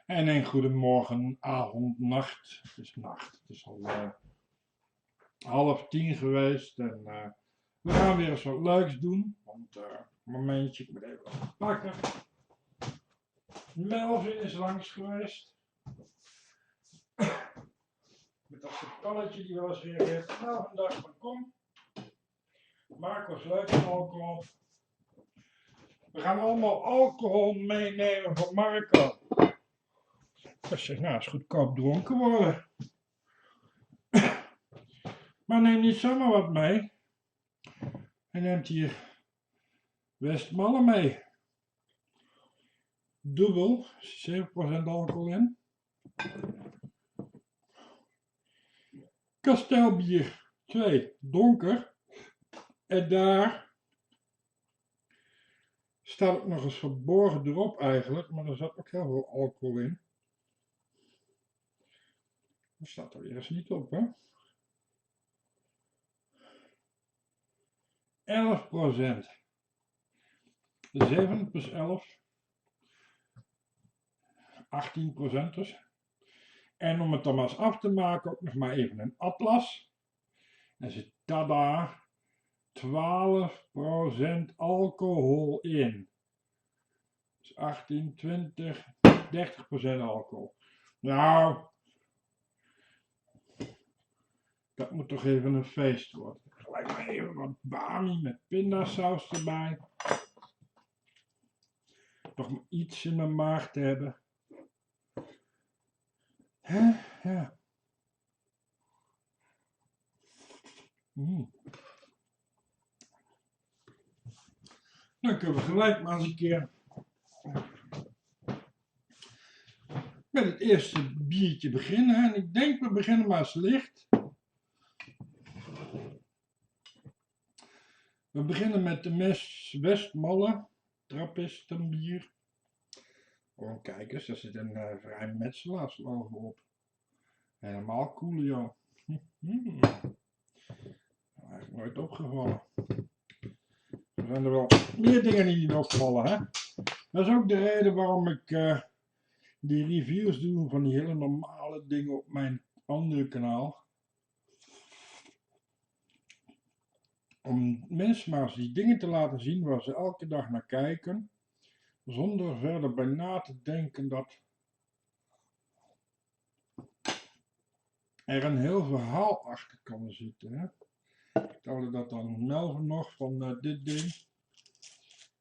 En een goedemorgen, avond, nacht. Het is nacht. Het is al 9:30 geweest. En we gaan weer eens wat leuks doen. Want een momentje, ik moet even wat pakken. Melvin is langs geweest. Met dat vertalletje die wel eens reageert. Melvin dacht van kom. Maak was leuk alcohol. We gaan allemaal alcohol meenemen van Marco. Ik zeg, nou, is goedkoop dronken worden. Maar neem niet zomaar wat mee. Hij neemt hier Westmalle mee. Dubbel, 7% alcohol in. Kastelbier 2, donker. En daar staat ook nog eens verborgen erop eigenlijk, maar er zat ook heel veel alcohol in. Dat staat er weer eens niet op, hè? 11%. 7 plus 11. 18% dus. En om het dan maar eens af te maken, ook nog maar even een atlas. En zit tada 12% alcohol in. Dus 18, 20, 30% alcohol. Nou, dat moet toch even een feest worden. Gelijk maar even wat bami met pindasaus erbij. Toch maar iets in mijn maag te hebben. Hè? Ja. Dan kunnen we gelijk maar eens een keer met het eerste biertje beginnen. En ik denk we beginnen maar eens licht. We beginnen met de Westmalle Trappistenbier. Oh, kijk eens, daar zit een vrij metselaarslogo op. Helemaal cool, joh. Eigenlijk nooit opgevallen. Er zijn er wel meer dingen die niet opvallen, hè. Dat is ook de reden waarom ik die reviews doe van die hele normale dingen op mijn andere kanaal. Om mensen maar eens die dingen te laten zien waar ze elke dag naar kijken. Zonder verder bij na te denken dat er een heel verhaal achter kan zitten. Hè? Ik vertelde dat dan Melvin nog van dit ding.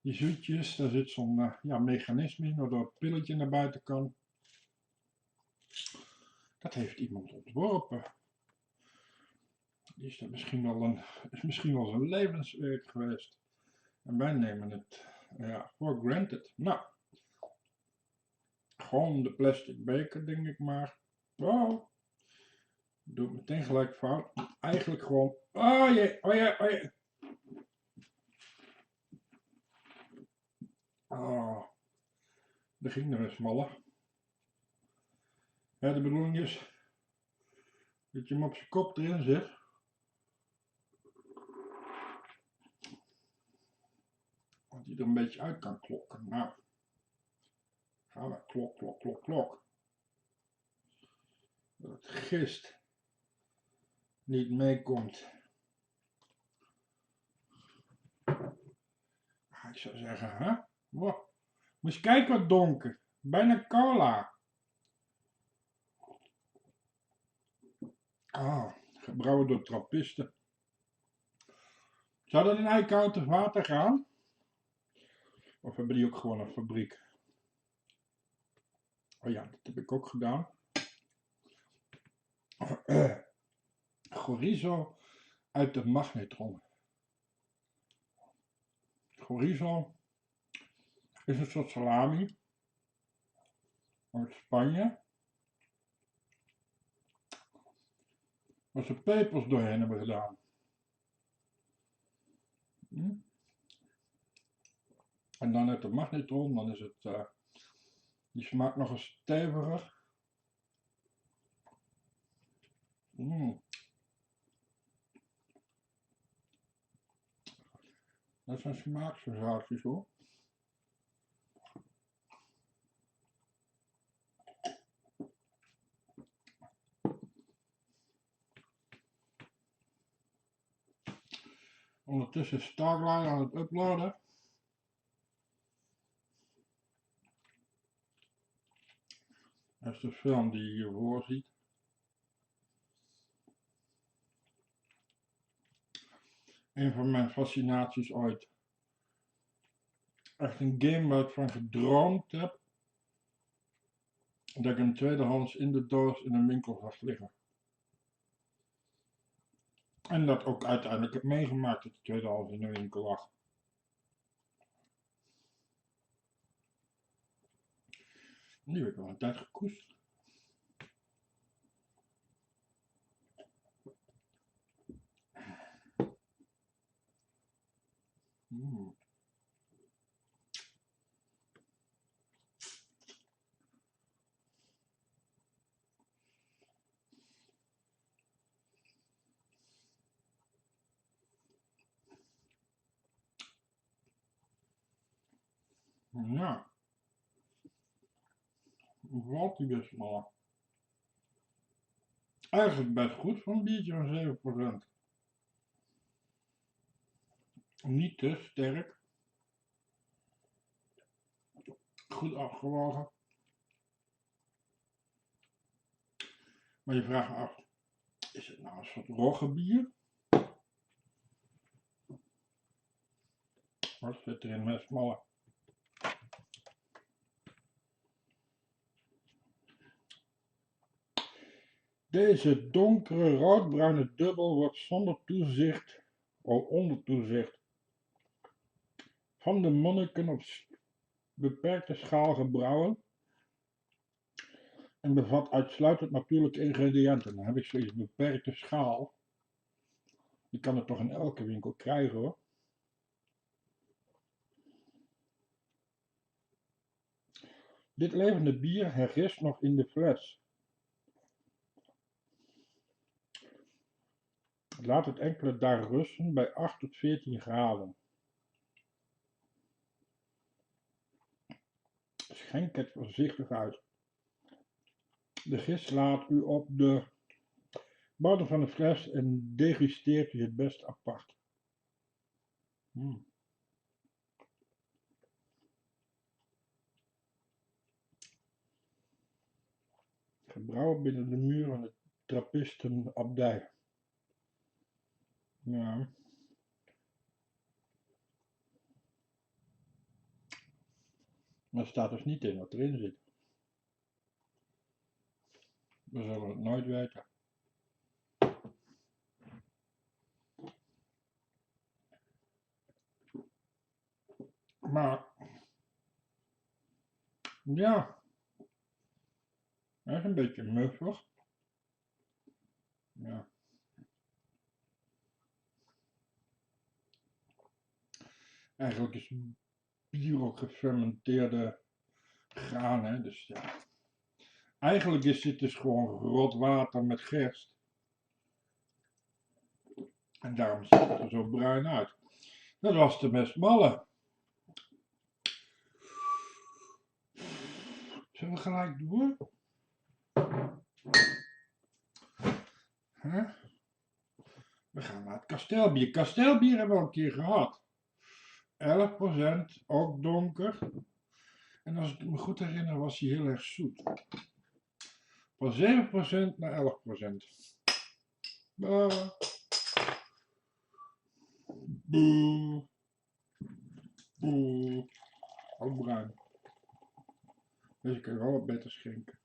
Die zoetjes, daar zit zo'n mechanisme in waardoor het pilletje naar buiten kan. Dat heeft iemand ontworpen. Die is er misschien wel zijn levenswerk geweest. En wij nemen het for granted. Nou, gewoon de plastic beker, denk ik maar. Wow. Doe het meteen gelijk fout. Eigenlijk gewoon. Oh jee, oh jee, oh jee. Oh, daar ging er eens mallen. Ja, de bedoeling is dat je hem op zijn kop erin zet. Dat hij er een beetje uit kan klokken. Nou, gaan we klok, klok, klok, klok. Dat het gist niet meekomt. Ik zou zeggen, hè? Wow. Moet je kijken wat donker. Bijna cola. Gebrouwen door trappisten. Zou dat in ijskoud water gaan? Of hebben die ook gewoon een fabriek? Oh ja, dat heb ik ook gedaan. Chorizo uit de magnetron. Chorizo is een soort salami uit Spanje. Waar ze pepers doorheen hebben gedaan. En dan uit de magnetron, dan is het, die smaakt nog eens steviger. Dat zijn smaaksensaties hoor. Ondertussen is Starline aan het uploaden. Dat is de film die je hiervoor ziet. Een van mijn fascinaties ooit. Echt een game waar ik van gedroomd heb. Dat ik hem tweedehands in de doos in een winkel zag liggen. En dat ook uiteindelijk heb meegemaakt dat hij tweedehands in de winkel lag. Nu heb ik al een tijd gekoest. Ja, valt die best maar. Eigenlijk best goed voor een biertje van 7%. Niet te sterk. Goed afgewogen. Maar je vraagt me af, is het nou een soort roggebier? Wat zit er in met smallen? Deze donkere roodbruine dubbel wordt zonder toezicht, of onder toezicht, van de monniken op beperkte schaal gebrouwen en bevat uitsluitend natuurlijke ingrediënten. Dan heb ik zoiets beperkte schaal. Je kan het toch in elke winkel krijgen hoor. Dit levende bier hergist nog in de fles. Laat het enkele dagen rusten bij 8 tot 14 graden. Schenk het voorzichtig uit. De gist laat u op de bodem van de fles en degusteert u het best apart. Gebrouwen binnen de muren van de Trappistenabdij. Ja. Maar er staat dus niet in wat erin zit. We zullen het nooit weten. Maar ja, hij is een beetje muffig. Ja. Eigenlijk is bier ook gefermenteerde graan, hè? Dus ja. Eigenlijk is dit dus gewoon rot water met gerst. En daarom ziet het er zo bruin uit. Dat was de best malle. Zullen we gelijk door? Huh? We gaan naar het kasteelbier. Kasteelbier hebben we al een keer gehad. 11%, ook donker. En als ik me goed herinner was hij heel erg zoet. Van 7% naar 11%. Boe. Boe. Ook bruin. Deze kan je wel wat beter schenken.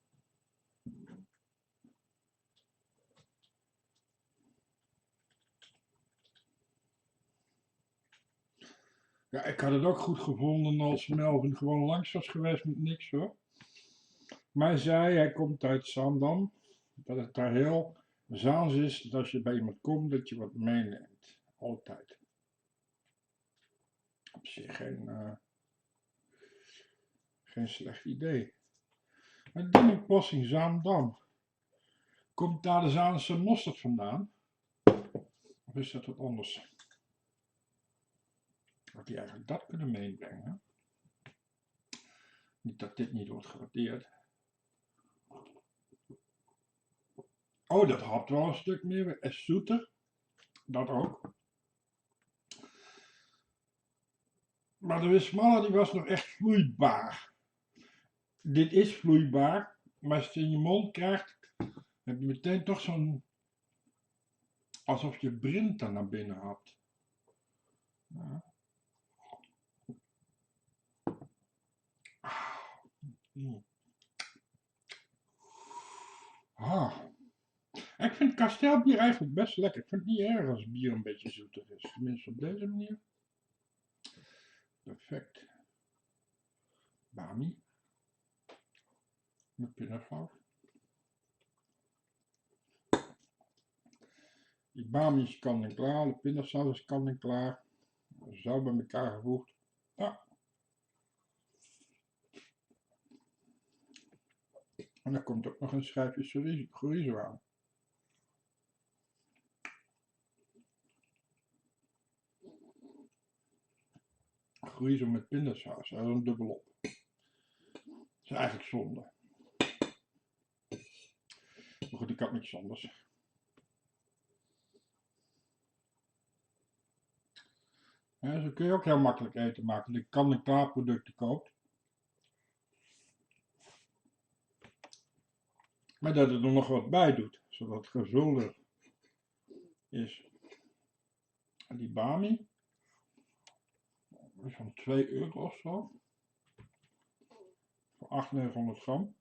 Ja, ik had het ook goed gevonden als Melvin gewoon langs was geweest met niks hoor. Maar hij komt uit Zaandam, dat het daar heel Zaans is, dat als je bij iemand komt, dat je wat meeneemt. Altijd. Op zich geen slecht idee. Maar Dinningpossing Zaandam. Komt daar de Zaanse mosterd vandaan? Of is dat wat anders? Had hij eigenlijk dat kunnen meebrengen? Niet dat dit niet wordt gewaardeerd. Oh, dat had wel een stuk meer. En zoeter. Dat ook. Maar de Wismalla die was nog echt vloeibaar. Dit is vloeibaar, maar als je het in je mond krijgt, heb je meteen toch zo'n, alsof je Brinta naar binnen had. Ja. Ah. Ik vind kastelbier eigenlijk best lekker. Ik vind het niet erg als bier een beetje zoetig is. Tenminste op deze manier. Perfect. Bami. Met pindasaus. Die bami is kant en klaar. De pindasaus is kant en klaar. Zo bij elkaar gevoegd. Ja. En dan komt ook nog een schijfje chorizo aan. Chorizo met pindasaus. Dat is een dubbelop. Dat is eigenlijk zonde. Maar goed, ik had niks anders. Ja, zo kun je ook heel makkelijk eten maken. Je kan en klaar producten koopt. Maar dat het er nog wat bij doet. Zodat het gevulder is. En die bami. Is van 2 euro of zo. Voor 800 gram.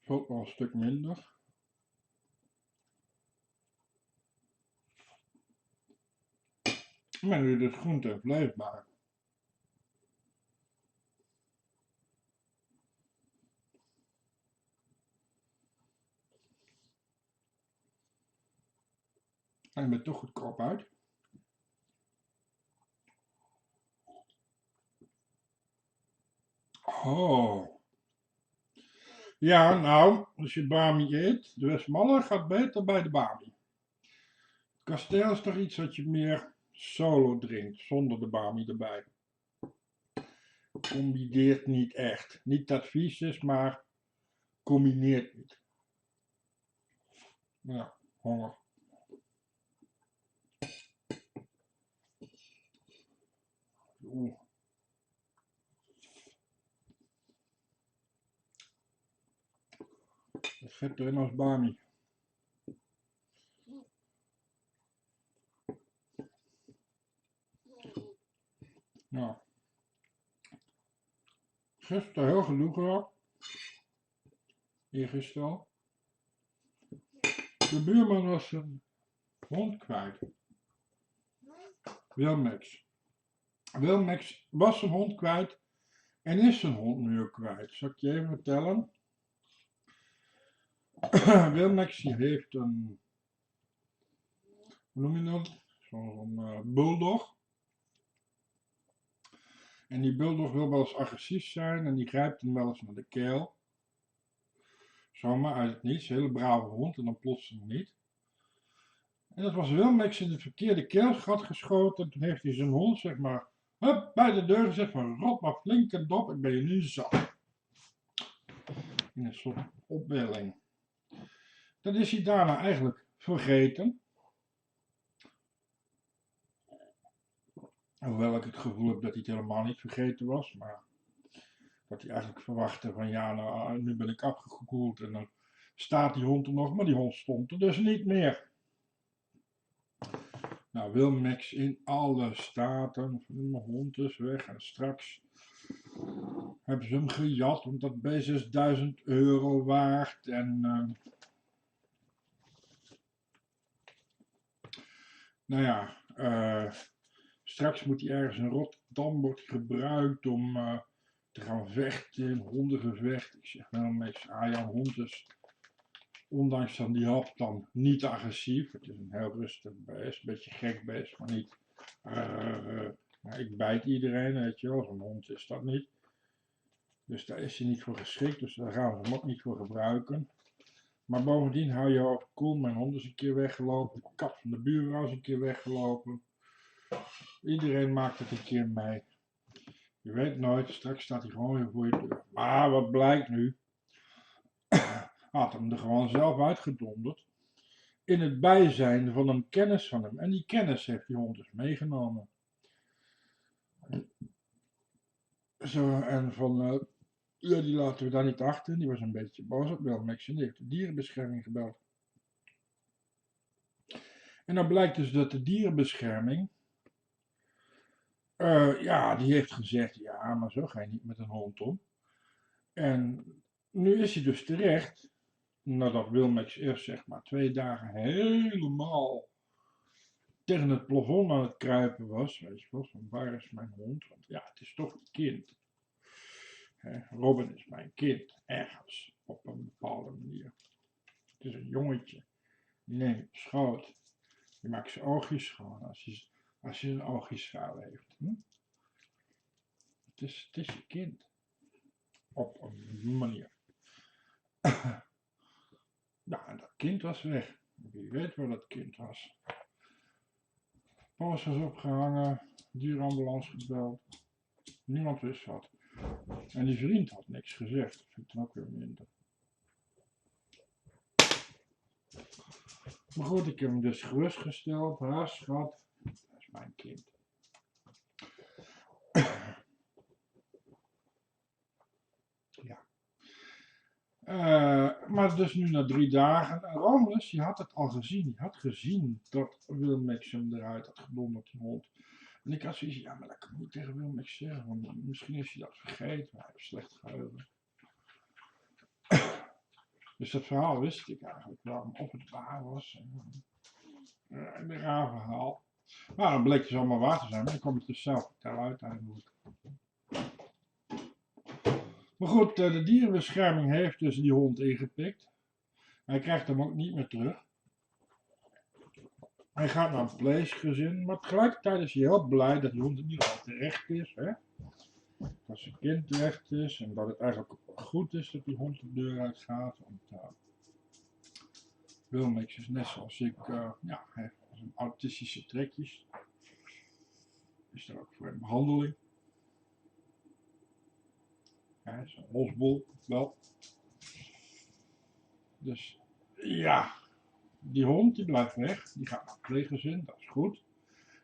Vult wel een stuk minder. Maar nu is het groente en vleesbaar. En je bent toch goedkoop uit. Oh. Ja, nou, als je bami eet, de Westmalle gaat beter bij de bami. Kasteel is toch iets wat je meer solo drinkt, zonder de bami erbij. Combineert niet echt. Niet dat vies is, maar combineert niet. Ja, honger. Oeh. Het vet erin als bami. Nou. Gisteren heel genoeg gehad. Eergisteren. De buurman was zijn hond kwijt. Wilmax. Wilmax was zijn hond kwijt en is zijn hond nu ook kwijt. Zal ik je even vertellen? Wilmax heeft een, hoe noem je dat? Zo'n bulldog. En die bulldog wil wel eens agressief zijn en die grijpt hem wel eens naar de keel. Zomaar uit het niets, een hele brave hond en dan plotseling niet. En dat was Wilmax in het verkeerde keelgat geschoten. Toen heeft hij zijn hond, zeg maar, hup, bij de deur gezegd van rot maar flink en dop, ik ben je nu zat. In een soort opwelling. Dat is hij daarna eigenlijk vergeten. Hoewel ik het gevoel heb dat hij het helemaal niet vergeten was. Maar dat hij eigenlijk verwachtte van ja, nou, nu ben ik afgekoeld en dan staat die hond er nog. Maar die hond stond er dus niet meer. Nou, Wilmax in alle staten. Mijn hond is weg en straks hebben ze hem gejat, want dat beest is 1000 euro waard. En nou ja, straks moet hij ergens in Rotterdam worden gebruikt om te gaan vechten, een hondengevecht. Ik zeg Wilmax, jouw hond is, ondanks dat die hap dan niet agressief. Het is een heel rustig beest, een beetje gek beest, maar niet. Ik bijt iedereen, weet je wel, zo'n hond is dat niet. Dus daar is hij niet voor geschikt, dus daar gaan we hem ook niet voor gebruiken. Maar bovendien hou je hoofd koel. Mijn hond is een keer weggelopen, de kat van de buurvrouw is een keer weggelopen. Iedereen maakt het een keer mee. Je weet nooit, straks staat hij gewoon weer voor je deur. Maar wat blijkt nu? Had hem er gewoon zelf uitgedonderd. In het bijzijn van een kennis van hem. En die kennis heeft die hond dus meegenomen. Zo, en van, ja, die laten we daar niet achter. Die was een beetje boos op Wilmix en die heeft de dierenbescherming gebeld. En dan blijkt dus dat de dierenbescherming, ja, die heeft gezegd, ja, maar zo ga je niet met een hond om. En nu is hij dus terecht, nadat Wilmix eerst zeg maar 2 dagen helemaal tegen het plafond aan het kruipen was. Weet je wel, van waar is mijn hond? Want ja, het is toch een kind. Robin is mijn kind, ergens, op een bepaalde manier. Het is een jongetje, die neemt op schoot. Je maakt zijn oogjes schoon als je een oogjesvuil heeft. Het is je kind. Op een manier. Nou, en dat kind was weg. Wie weet waar dat kind was. Posters opgehangen, dierenambulance gebeld. Niemand wist wat. En die vriend had niks gezegd. Dat vind ik dan ook weer minder. Maar goed, ik heb hem dus gerustgesteld. Haar schat, dat is mijn kind. Ja. Maar dus nu na 3 dagen. En Romulus, die had het al gezien. Die had gezien dat Wilmix hem eruit had gedonderd, die hond. En ik had zoiets, ja, maar dat kan ik niet tegen Wilmix zeggen. Want misschien is hij dat vergeten. Maar hij heeft slecht geheugen. Dus dat verhaal wist ik eigenlijk wel. Of het waar was. Een raar verhaal. Maar dan bleek dus allemaal waar te zijn. Maar dan kwam het dus zelf vertellen uiteindelijk. Maar goed, de dierenbescherming heeft dus die hond ingepikt. Hij krijgt hem ook niet meer terug. Hij gaat naar een pleesgezin. Maar tegelijkertijd is hij heel blij dat die hond in ieder geval terecht is. Hè? Dat zijn kind terecht is. En dat het eigenlijk goed is dat die hond de deur uit gaat. Want Wilmix is net zoals ik. Ja, hij heeft autistische trekjes. Is er ook voor een behandeling. Hij is een losbol wel. Dus ja, die hond die blijft weg. Die gaat naar een pleeggezin, dat is goed.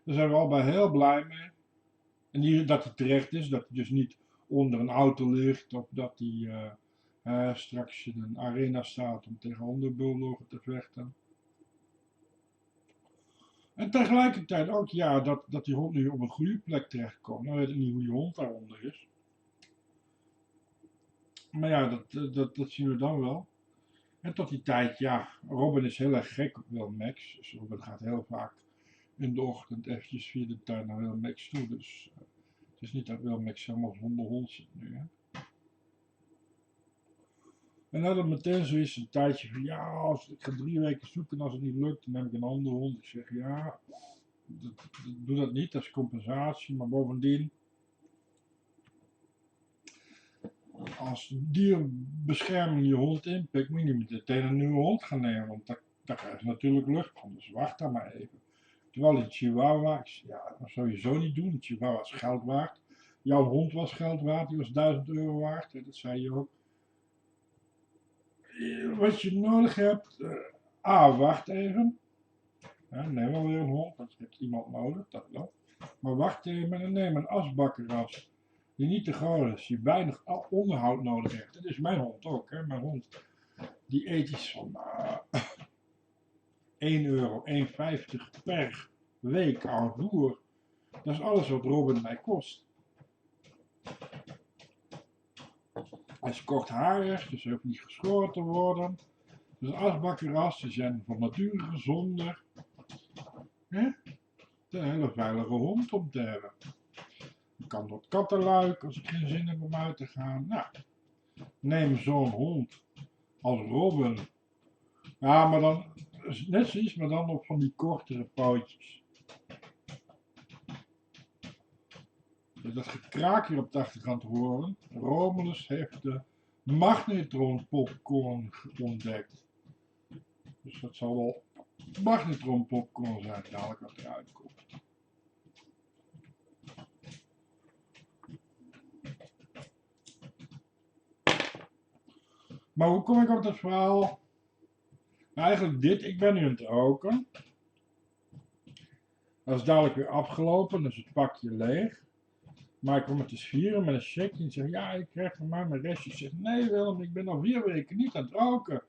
Daar zijn we allebei heel blij mee. En dat hij terecht is, dat hij dus niet onder een auto ligt. Of dat hij straks in een arena staat om tegen hondenbulldogen te vechten. En tegelijkertijd ook ja, dat die hond nu op een goede plek terechtkomt. Nou weet ik niet hoe die hond daaronder is. Maar ja, dat zien we dan wel. En tot die tijd, ja, Robin is heel erg gek op Wilmix. Dus Robin gaat heel vaak in de ochtend eventjes via de tuin naar Wilmix toe. Dus het is niet dat Wilmix helemaal zonder hond zit nu. Hè. En dat het meteen zo is, een tijdje van ja, ik ga 3 weken zoeken en als het niet lukt, dan neem ik een andere hond. Ik zeg ja, doe dat niet, dat is compensatie, maar bovendien, als dierenbescherming je hond inpikt, moet je niet meteen een nieuwe hond gaan nemen, want daar krijg je natuurlijk lucht van, dus wacht daar maar even. Terwijl die Chihuahua, ja, dat zou je zo niet doen, die Chihuahua is geld waard. Jouw hond was geld waard, die was €1000 waard, dat zei je ook. Wat je nodig hebt, wacht even. Ja, neem wel weer een hond, want je hebt iemand nodig, dat wel. Maar wacht even en neem een asbakkerras. Die niet te groot is, die weinig onderhoud nodig heeft. Dat is mijn hond ook, hè. Mijn hond, die eet iets van €1, €1,50 per week aan voer. Dat is alles wat Robin mij kost. Hij is kortharig, dus hij hoeft niet geschoren te worden. Dus asbakkerrassen zijn van nature gezonder. Een hele veilige hond om te hebben. Je kan door het kattenluik als ik geen zin heb om uit te gaan. Nou, neem zo'n hond als Robin. Ja, maar dan net zoiets, maar dan op van die kortere pootjes. Dat gekraak hier op de achtergrond horen. Romulus heeft de magnetronpopcorn ontdekt. Dus dat zal wel magnetronpopcorn zijn, dadelijk wat eruit komt. Maar hoe kom ik op dat verhaal? Nou, eigenlijk dit, ik ben nu aan het roken. Dat is dadelijk weer afgelopen, dus het pakje leeg. Maar ik kom het eens vieren met een check en zegt, ja, ik krijg van mij mijn restje. Ik zeg, nee Willem, ik ben al 4 weken niet aan het roken.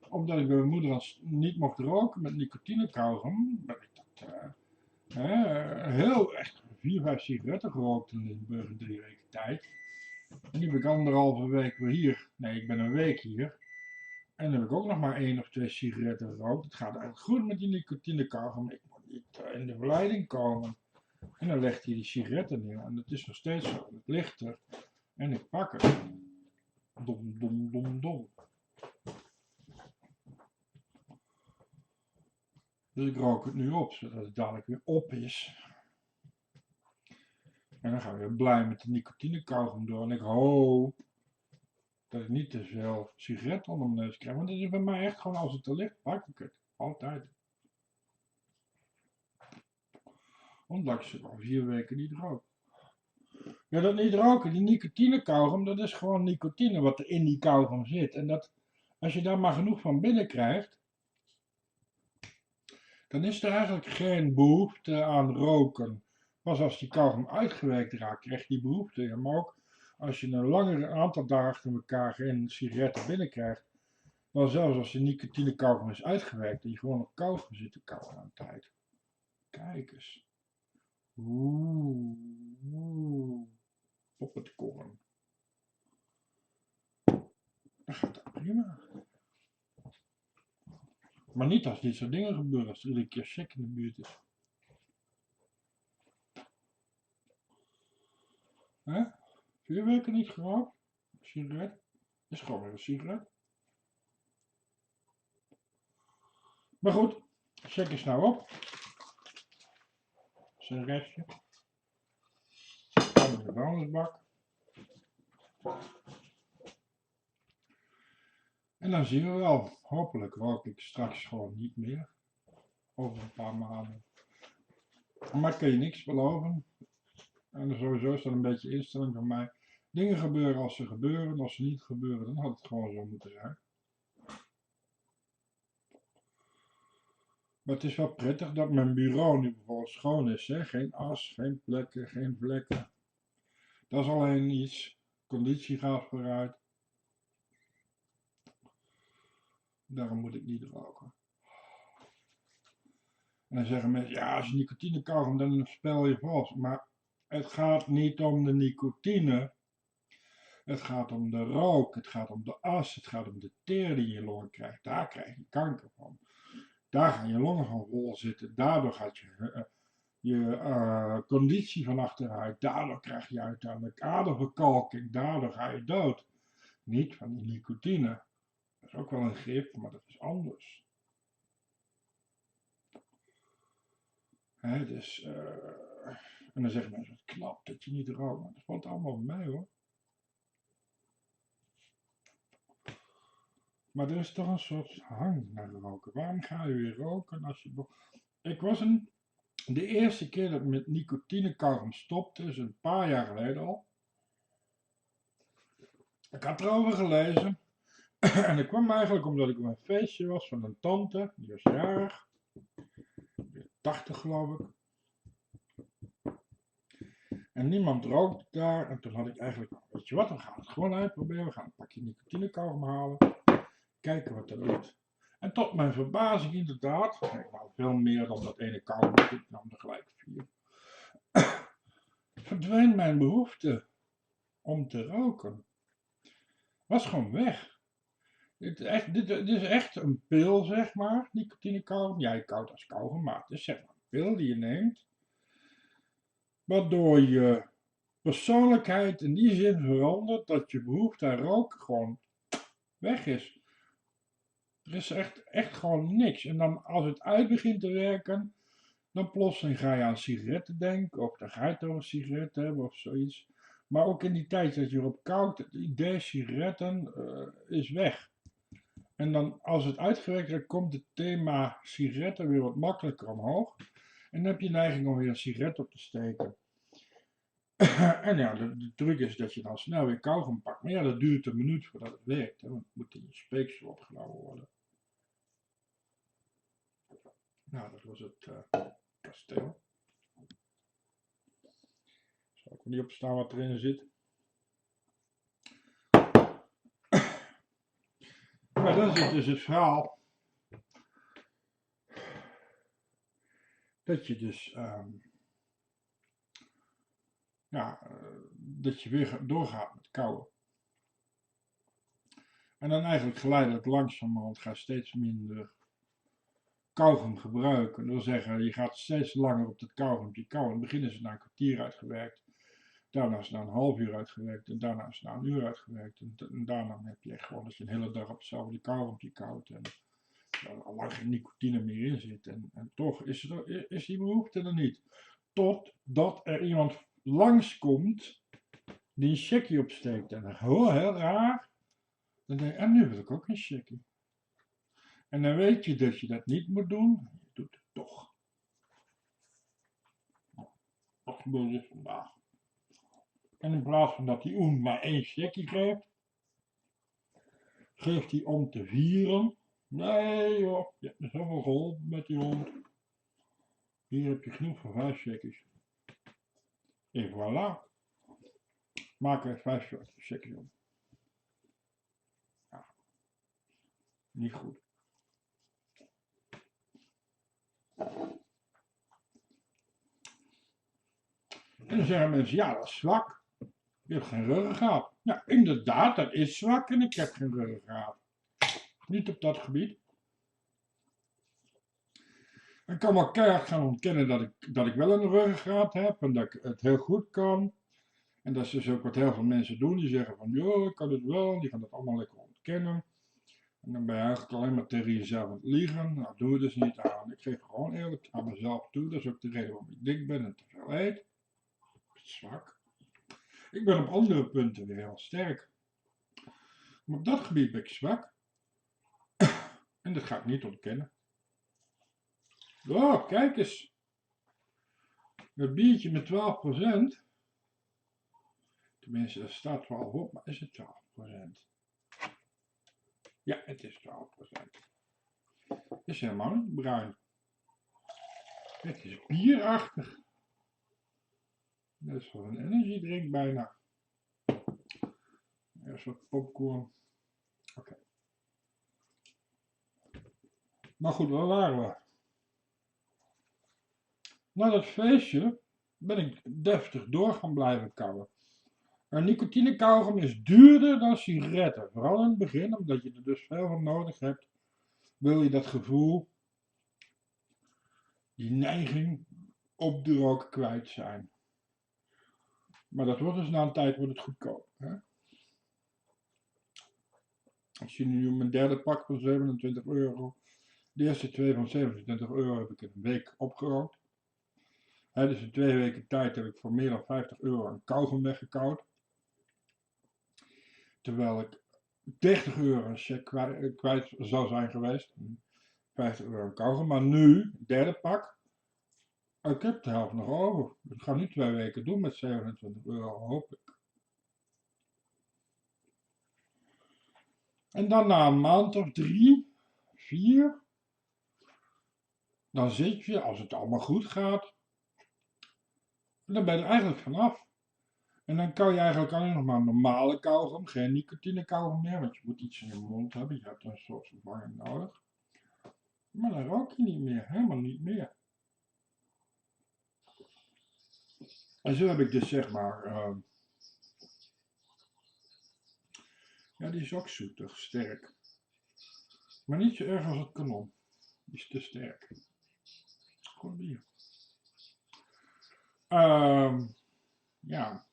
Omdat ik bij mijn moeder niet mocht roken met nicotinekauwgom. Ben ik dat heel echt 4, 5 sigaretten gerookt in Limburg in 3 weken tijd. En nu ben ik 1,5 week weer hier. Nee, ik ben een week hier. En dan heb ik ook nog maar 1 of 2 sigaretten gerookt. Het gaat eigenlijk goed met die nicotinekauwgom. Ik moet niet in de verleiding komen. En dan legt hij die sigaretten neer. En het is nog steeds zo. Het ligt er. En ik pak het. Dom, dom, dom, dom. Dus ik rook het nu op, zodat het dadelijk weer op is. En dan gaan we weer blij met de nicotinekauwgom door. En ik hoop dat ik niet te veel sigaretten onder mijn neus krijg. Want dat is bij mij echt gewoon, als het er ligt, pak ik het. Altijd. Omdat ik ze al 4 weken niet rook. Ja, dat niet roken, die nicotinekauwgom, dat is gewoon nicotine wat er in die kauwgom zit. En dat, als je daar maar genoeg van binnen krijgt, dan is er eigenlijk geen behoefte aan roken. Pas als die kauwgom uitgewerkt raakt, krijg je die behoefte. Maar ook als je een langer aantal dagen achter elkaar geen sigaretten binnenkrijgt, dan zelfs als de nicotinekauwgom is uitgewerkt, en je gewoon op kauwgom zit te kauwen aan de tijd. Kijk eens. Oeh. Op het korn. Dan gaat dat prima. Maar niet als dit soort dingen gebeuren, als er iedere keer check in de buurt is. Hè? 4 weken niet gerookt? Sigaret? Is gewoon weer een sigaret. Maar goed, check eens nou op. Dat is een restje. Dan in de vuilnisbak. En dan zien we wel. Hopelijk rook ik straks gewoon niet meer. Over een paar maanden. Maar kun je niks beloven. En sowieso is dat een beetje instelling van mij. Dingen gebeuren als ze gebeuren. Als ze niet gebeuren, dan had het gewoon zo moeten zijn. Maar het is wel prettig dat mijn bureau nu bijvoorbeeld schoon is. Hè? Geen as, geen plekken, geen vlekken. Dat is alleen iets. Conditie gaat vooruit. Daarom moet ik niet roken. En dan zeggen mensen, ja, als je nicotine kauwgom, dan spel je vals. Maar het gaat niet om de nicotine. Het gaat om de rook, het gaat om de as, het gaat om de teer die je longen krijgt. Daar krijg je kanker van. Daar gaan je longen van vol zitten. Daardoor gaat je conditie van achteruit. Daardoor krijg je uiteindelijk aderverkalking. Daardoor ga je dood. Niet van die nicotine. Dat is ook wel een gif, maar dat is anders. Hè, dus, en dan zeggen mensen, wat knap dat je niet rookt. Maar dat valt allemaal op mij hoor. Maar er is toch een soort hang naar roken. Waarom ga je weer roken als je... Ik was de eerste keer dat ik met nicotinekauwgom stopte, is een paar jaar geleden al. Ik had erover gelezen. En dat kwam eigenlijk omdat ik op een feestje was van een tante. Die was jarig. 80 geloof ik. En niemand rookte daar. En toen had ik eigenlijk, weet je wat, we gaan het gewoon uitproberen. We gaan een pakje nicotinekauwgom halen. Kijken wat dat doet. En tot mijn verbazing inderdaad, ik wou veel meer dan dat ene kauwgom, ik nam er gelijk 4. Verdween mijn behoefte om te roken. Was gewoon weg. Dit is echt een pil, zeg maar, nicotinekauwgom. Ja, je koudt als kauwgom, maar het is zeg maar een pil die je neemt. Waardoor je persoonlijkheid in die zin verandert dat je behoefte aan roken gewoon weg is. Er is echt gewoon niks. En dan als het uit begint te werken, dan plotseling ga je aan sigaretten denken, of dan ga je het over sigaretten hebben of zoiets. Maar ook in die tijd dat je erop koudt, het idee sigaretten is weg. En dan als het uitgewerkt is, komt het thema sigaretten weer wat makkelijker omhoog. En dan heb je neiging om weer een sigaret op te steken. En ja, de truc is dat je dan snel weer kauwgom pakt. Maar ja, dat duurt een minuut voordat het werkt. Hè, want het moet in je speeksel opgenomen worden. Nou, dat was het kasteel. Zal ik er niet op staan wat erin zit. Maar dan zit dus het verhaal dat je dus dat je weer doorgaat met kauwen. En dan eigenlijk geleidelijk langzamerhand ga je steeds minder kauwgom gebruiken. Dat wil zeggen, je gaat steeds langer op dat kauwgompje kauwen. In het begin is het na een kwartier uitgewerkt. Daarna is het na een half uur uitgewerkt. En daarna is het na een uur uitgewerkt. En daarna heb je echt gewoon dat je een hele dag op hetzelfde kauwgompje kauwt. En er al lang geen nicotine meer in zit. En toch is die behoefte er niet. Totdat er iemand langskomt die een checkie opsteekt. En dan heel raar. Dan denk je, en nu wil ik ook een checkie. En dan weet je dat je dat niet moet doen. Je doet het toch. Wat gebeurt er vandaag? En in plaats van dat die oen maar één checkie geeft, geeft hij om te vieren. Nee joh, je hebt me zoveel geholpen met die hond. Hier heb je genoeg voor 5 checkies. En voilà. Maak er 5 checkies om. Ja, niet goed. En dan zeggen mensen, ja dat is zwak. Je hebt geen ruggengraat. Ja, inderdaad, dat is zwak en ik heb geen ruggengraat. Niet op dat gebied. Ik kan wel keihard gaan ontkennen dat ik wel een ruggengraat heb en dat ik het heel goed kan. En dat is dus ook wat heel veel mensen doen. Die zeggen van, joh, ik kan het wel. Die gaan dat allemaal lekker ontkennen. En dan ben je eigenlijk alleen maar tegen jezelf aan het liegen. Nou, doe je dus niet aan. Ik geef gewoon eerlijk aan mezelf toe. Dat is ook de reden waarom ik dik ben en te veel eet. Zwak. Ik ben op andere punten weer heel sterk. Maar op dat gebied ben ik zwak. En dat ga ik niet ontkennen. Oh, kijk eens. Het biertje met 12%. Tenminste, er staat 12 op, maar is het 12%? Ja, het is 12%. Het is helemaal niet bruin. Het is bierachtig. Dat is wel een energiedrink bijna. Er is wat popcorn. Oké. Maar goed, waar waren we? Na dat feestje ben ik deftig door gaan blijven kauwen. Een nicotinekauwgom is duurder dan sigaretten. Vooral in het begin, omdat je er dus veel van nodig hebt. Wil je dat gevoel, die neiging op de rook kwijt zijn. Maar dat wordt dus na een tijd wordt het goedkoop. Hè? Als je nu mijn derde pak van 27 euro. De eerste 2 van 27 euro heb ik in een week opgerookt. Dus in 2 weken tijd heb ik voor meer dan 50 euro een kauwgom weggekauwd. Terwijl ik 30 euro een cheque kwijt zou zijn geweest. 50 euro een kauwgom. Maar nu, derde pak. Ik heb de helft nog over. Ik ga nu 2 weken doen met 27 euro, hoop ik. En dan na een maand of 3, 4. Dan zit je, als het allemaal goed gaat. Dan ben je er eigenlijk vanaf. En dan kan je eigenlijk alleen nog maar normale kauwgom, geen nicotine kauwgom meer, want je moet iets in je mond hebben, je hebt een soort vervanging nodig. Maar dan rook je niet meer, helemaal niet meer. En zo heb ik dus zeg maar, ja die is ook zoetig, sterk. Maar niet zo erg als het kanon, die is te sterk. Gewoon bier. Ja.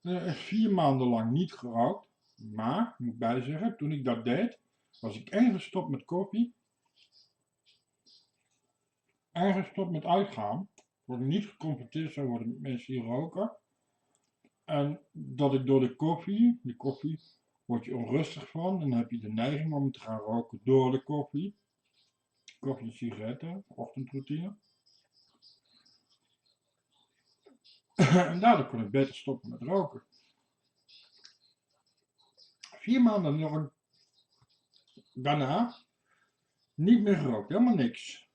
4 maanden lang niet gerookt. Maar, moet ik bij zeggen, toen ik dat deed, was ik één gestopt met koffie. En gestopt met uitgaan. Word ik niet geconfronteerd zou worden met mensen die roken. En dat ik door de koffie word je onrustig van. En dan heb je de neiging om te gaan roken door de koffie. Koffie en sigaretten, ochtendroutine. En daardoor kon ik beter stoppen met roken. 4 maanden nog daarna niet meer gerookt, helemaal niks.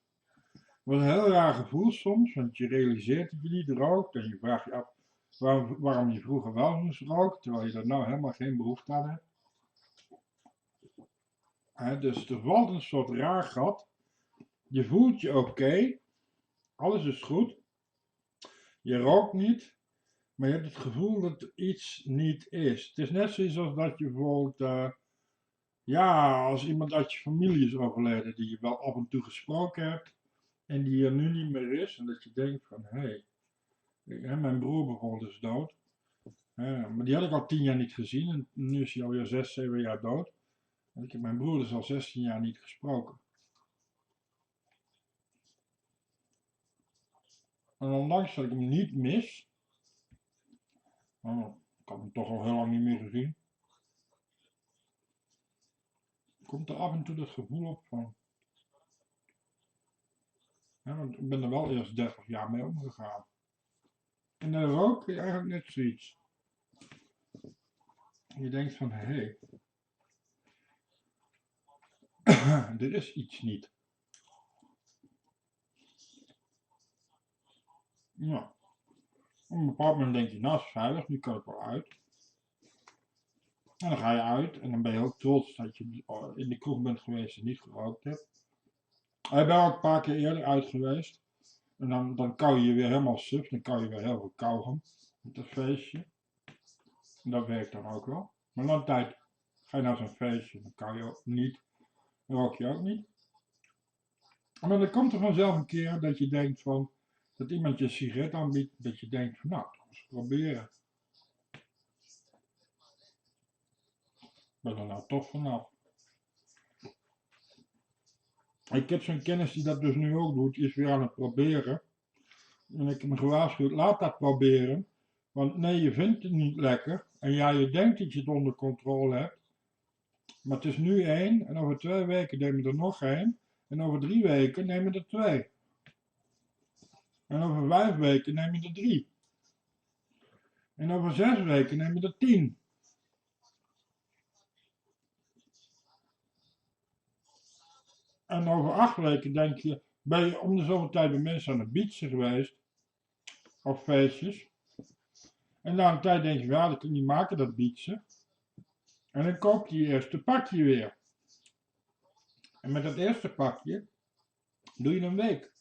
Wat een heel raar gevoel soms, want je realiseert dat je niet rookt en je vraagt je af waarom je vroeger wel moest roken, terwijl je er nou helemaal geen behoefte aan hebt. Dus er valt een soort raar gat. Je voelt je oké, alles is goed. Je rookt niet, maar je hebt het gevoel dat er iets niet is. Het is net zoiets als dat je bijvoorbeeld, ja, als iemand uit je familie is overleden, die je wel af en toe gesproken hebt en die er nu niet meer is, en dat je denkt van, hé, mijn broer bijvoorbeeld is dood. Maar die had ik al 10 jaar niet gezien en nu is hij alweer 6, 7 jaar dood. En ik heb mijn broer dus al 16 jaar niet gesproken. En ondanks dat ik hem niet mis, ik had hem toch al heel lang niet meer gezien, komt er af en toe dat gevoel op van, want ik ben er wel eerst 30 jaar mee omgegaan. En dan rook je eigenlijk net zoiets. Je denkt van, hé, er is iets niet. Ja. Op een bepaald moment denk je, nou is veilig, nu kan ik wel uit. En dan ga je uit en dan ben je ook trots dat je in de kroeg bent geweest en niet gerookt hebt. Ik ben ook een paar keer eerder uit geweest. En dan kauw je weer helemaal suf, dan kauw je weer heel veel kauwgom op dat feestje. En dat werkt dan ook wel. Maar na een tijd ga je naar zo'n feestje, dan kauw je ook niet, dan rook je ook niet. Maar dan komt er vanzelf een keer dat je denkt van, dat iemand je een sigaret aanbiedt, dat je denkt van, nou, eens proberen. Ik ben er nou toch vanaf. Ik heb zo'n kennis die dat dus nu ook doet, die is weer aan het proberen. En ik heb hem gewaarschuwd, laat dat proberen. Want nee, je vindt het niet lekker. En ja, je denkt dat je het onder controle hebt. Maar het is nu 1 en over 2 weken neem je er nog 1. En over 3 weken neem je er 2. En over 5 weken neem je er 3. En over 6 weken neem je er 10. En over 8 weken denk je, ben je om de zoveel tijd bij mensen aan het beachen geweest. Of feestjes. En na een tijd denk je, ja, dat kun je niet maken, dat beachen. En dan koop je je eerste pakje weer. En met dat eerste pakje doe je een week.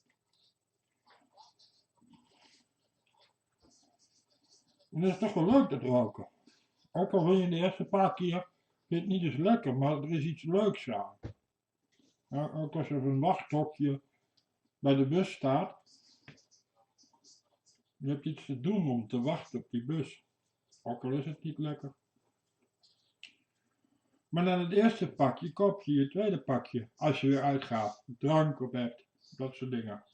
En dat is toch wel leuk, dat roken. Ook al wil je de eerste paar keer, vind je het niet eens lekker, maar er is iets leuks aan. Ook als je op een wachthokje bij de bus staat, je hebt iets te doen om te wachten op die bus. Ook al is het niet lekker. Maar dan het eerste pakje koop je je tweede pakje, als je weer uitgaat, drank op hebt, dat soort dingen.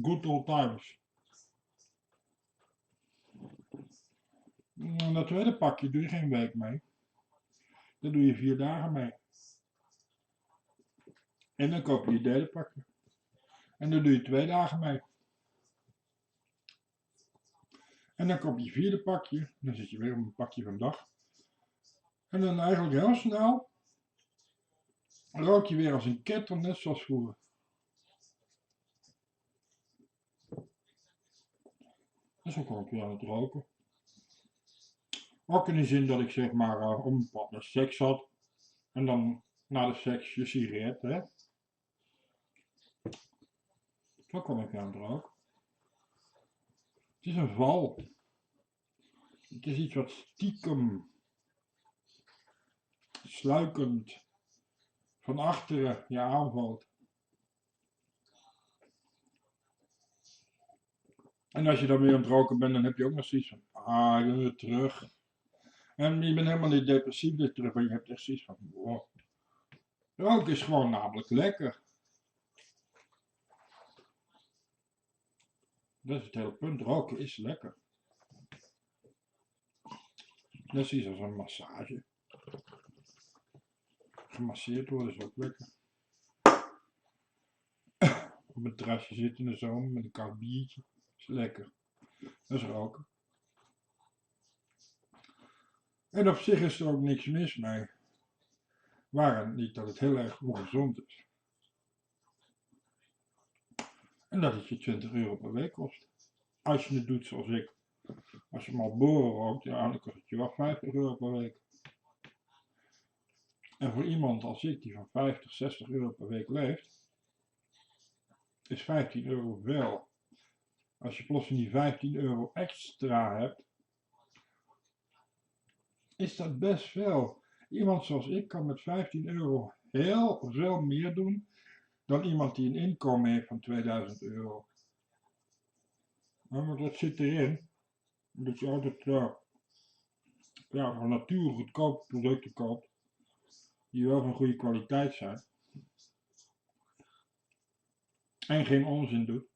Good old times. En dat tweede pakje doe je geen week mee. Daar doe je 4 dagen mee. En dan koop je je derde pakje. En dan doe je 2 dagen mee. En dan koop je je vierde pakje. Dan zit je weer op een pakje van dag. En dan eigenlijk heel snel rook je weer als een ketter, net zoals vroeger. Dat is ook wel weer aan het roken. Ook in de zin dat ik zeg maar om een pad met seks had. En dan na de seks je sigaret, hè. Zo kom ik aan het roken. Het is een val. Het is iets wat stiekem, sluikend, van achteren je aanvalt. En als je dan weer aan het roken bent, dan heb je ook nog zoiets van, ik ben weer terug. En je bent helemaal niet depressief weer terug, maar je hebt echt zoiets van, wow. Roken is gewoon namelijk lekker. Dat is het hele punt, roken is lekker. Net zoiets als een massage. Gemasseerd worden is ook lekker. Op een terrasje zitten in de zomer met een koud biertje. Is lekker. Dat is roken. En op zich is er ook niks mis mee. Waren niet dat het heel erg ongezond is. En dat het je 20 euro per week kost. Als je het doet zoals ik. Als je Marlboro rookt, ja, dan kost het je wel 50 euro per week. En voor iemand als ik die van 50, 60 euro per week leeft, is 15 euro veel. Als je plotseling die 15 euro extra hebt, is dat best veel. Iemand zoals ik kan met 15 euro heel veel meer doen dan iemand die een inkomen heeft van 2000 euro. Maar dat zit erin. Dat je altijd van nature goedkope producten koopt. Die wel van goede kwaliteit zijn. En geen onzin doet.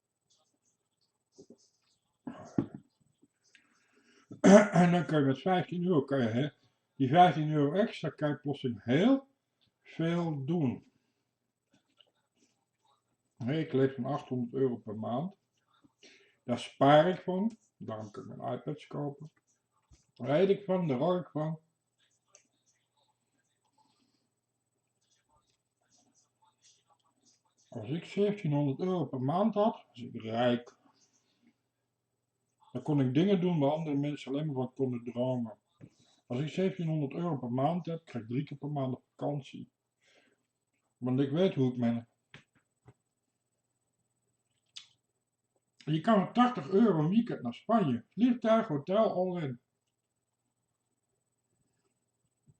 En dan kan je met 15 euro, die 15 euro extra, kan je plotseling heel veel doen. Ik leef van 800 euro per maand. Daar spaar ik van. Daarom kan ik mijn iPads kopen. Daar rijd ik van, daar rook ik van. Als ik 1700 euro per maand had, was ik rijk. Dan kon ik dingen doen waar andere mensen alleen maar van konden dromen. Als ik 1700 euro per maand heb, krijg ik 3 keer per maand op vakantie. Want ik weet hoe ik ben. Je kan met 80 euro een weekend naar Spanje. Vliegtuig, hotel, all in.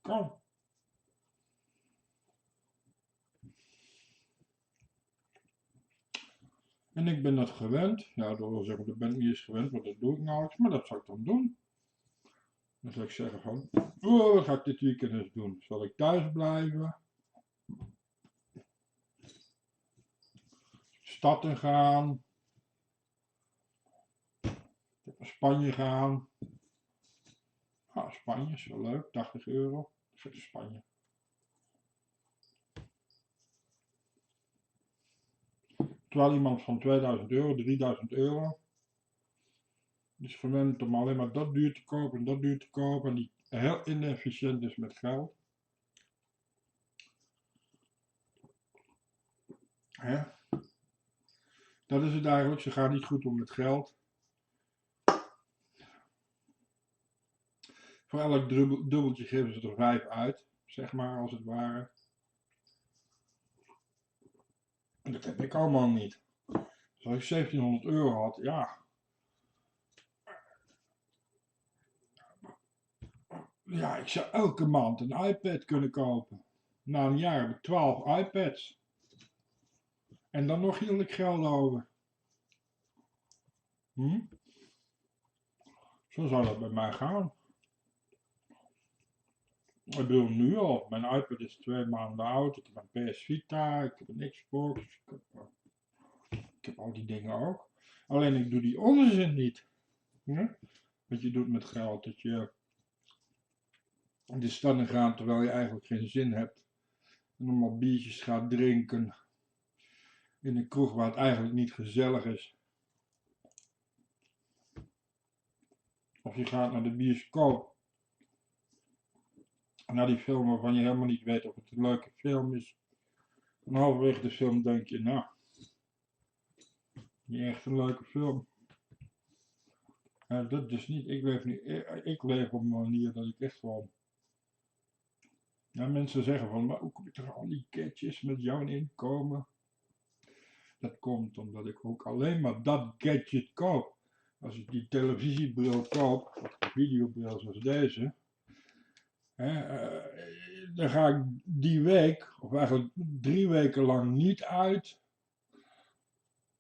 Kan. En ik ben dat gewend. Ja, dat wil zeggen, dat ben ik niet eens gewend, want dat doe ik nauwelijks. Maar dat zou ik dan doen. Dan zou ik zeggen van, wat ga ik dit weekend eens doen? Zal ik thuis blijven? Stad in gaan? Naar Spanje gaan? Ah, Spanje is wel leuk, 80 euro. Zit in Spanje. Terwijl iemand van 2000 euro, 3000 euro, is verwend om alleen maar dat duur te kopen en dat duur te kopen. En die heel inefficiënt is met geld. Ja. Dat is het eigenlijk, ze gaan niet goed om met geld. Voor elk dubbeltje geven ze er 5 uit, zeg maar, als het ware. En dat heb ik allemaal niet. Dus als ik 1700 euro had, ja. Ja, ik zou elke maand een iPad kunnen kopen. Na een jaar heb ik 12 iPads. En dan nog hield ik geld over. Zo zou dat bij mij gaan. Ik bedoel nu al, mijn iPad is 2 maanden oud, ik heb een PS Vita, ik heb een Xbox, ik heb al die dingen ook. Alleen ik doe die onzin niet. Wat je doet met geld, dat je de stad in gaat terwijl je eigenlijk geen zin hebt. En allemaal biertjes gaat drinken in een kroeg waar het eigenlijk niet gezellig is. Of je gaat naar de bioscoop. Naar die film waarvan je helemaal niet weet of het een leuke film is. En halverwege de film denk je, nou, niet echt een leuke film. Dat dus niet. Ik leef op een manier dat ik echt gewoon. Ja, mensen zeggen van, maar hoe kom je toch al die gadgets met jouw inkomen? Dat komt omdat ik ook alleen maar dat gadget koop. Als ik die televisiebril koop, of een videobril zoals deze, dan ga ik die week, of eigenlijk 3 weken lang niet uit.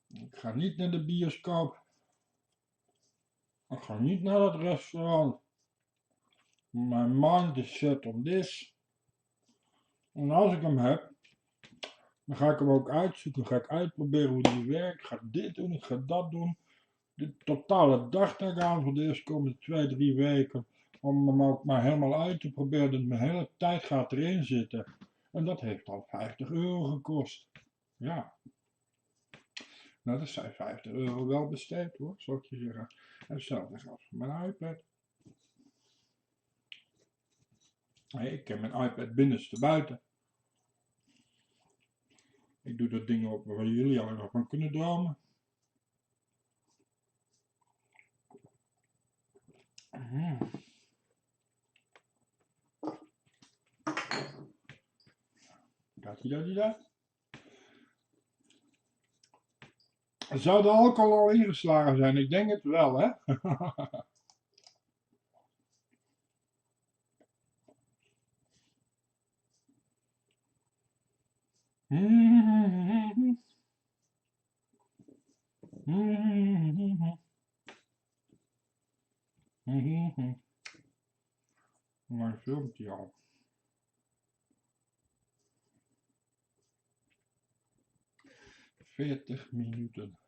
Ik ga niet naar de bioscoop. Ik ga niet naar het restaurant. Mijn mind is set on this. En als ik hem heb, dan ga ik hem ook uitzoeken. Ga ik uitproberen hoe die werkt. Ik ga dit doen, ik ga dat doen. De totale dagtaak aan voor de eerste komende 2, 3 weken. Om hem ook maar helemaal uit te proberen. Dat mijn hele tijd gaat erin zitten. En dat heeft al 50 euro gekost. Ja. Nou, dat zijn 50 euro wel besteed hoor, zou ik je zeggen. En hetzelfde geldt voor mijn iPad. Ik ken mijn iPad binnenste buiten. Ik doe dat ding op waar jullie alleen nog van kunnen dromen. Dat. Zou de alcohol al ingeslagen zijn? Ik denk het wel, hè? Mooi filmpje al. ...40 minuten.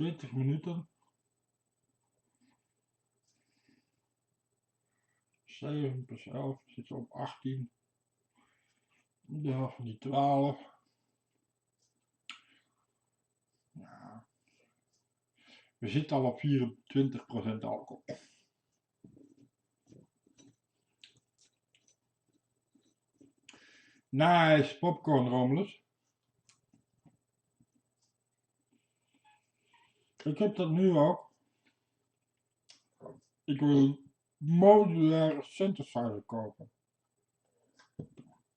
...20 minuten. 7 plus 11 zit op 18. De helft van die 12. Ja. We zitten al op 24% alcohol. Nice, popcornrommels. Ik heb dat nu ook. Ik wil een modulaire synthesizer kopen.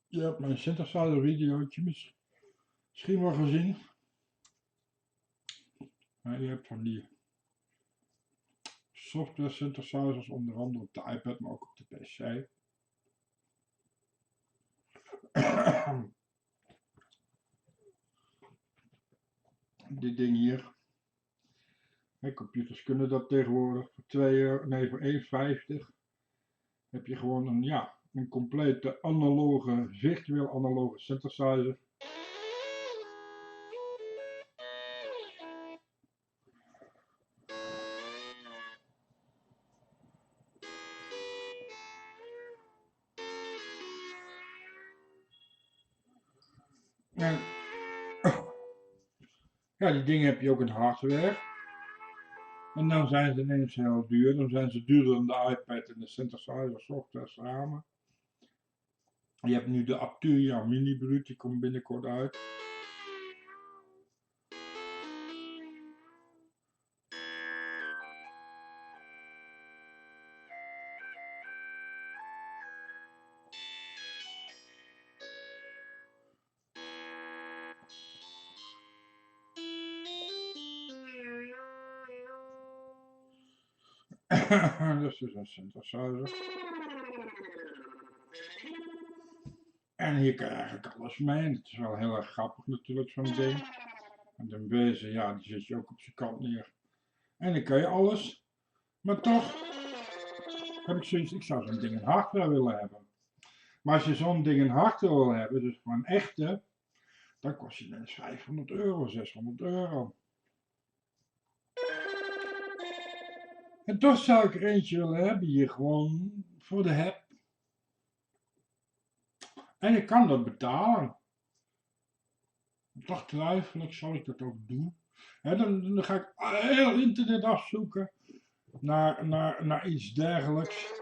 Je hebt mijn synthesizer videootje misschien wel gezien. Maar je hebt van die software synthesizers, onder andere op de iPad, maar ook op de PC. Dit ding hier. Computers kunnen dat tegenwoordig voor 2 euro, nee voor 1,50. Heb je gewoon een complete analoge, virtueel analoge synthesizer. En ja, die dingen heb je ook in hardware. En dan zijn ze ineens heel duur. Dan zijn ze duurder dan de iPad en de synthesizer software samen. Je hebt nu de Apturia Mini Brut, die komt binnenkort uit. Dus is een synthesizer. En hier kan je eigenlijk alles mee. Het is wel heel erg grappig natuurlijk, zo'n ding. En dan wezen, ja, die zet je ook op zijn kant neer. En dan kan je alles. Maar toch heb ik zoiets, ik zou zo'n ding in hardware willen hebben. Maar als je zo'n ding in hardware wil hebben, dus gewoon een echte, dan kost je ineens 500 euro, 600 euro. En toch zou ik er eentje willen hebben hier, gewoon voor de heb. En ik kan dat betalen. Toch twijfel ik, zal ik dat ook doen? En dan ga ik heel internet afzoeken naar iets dergelijks.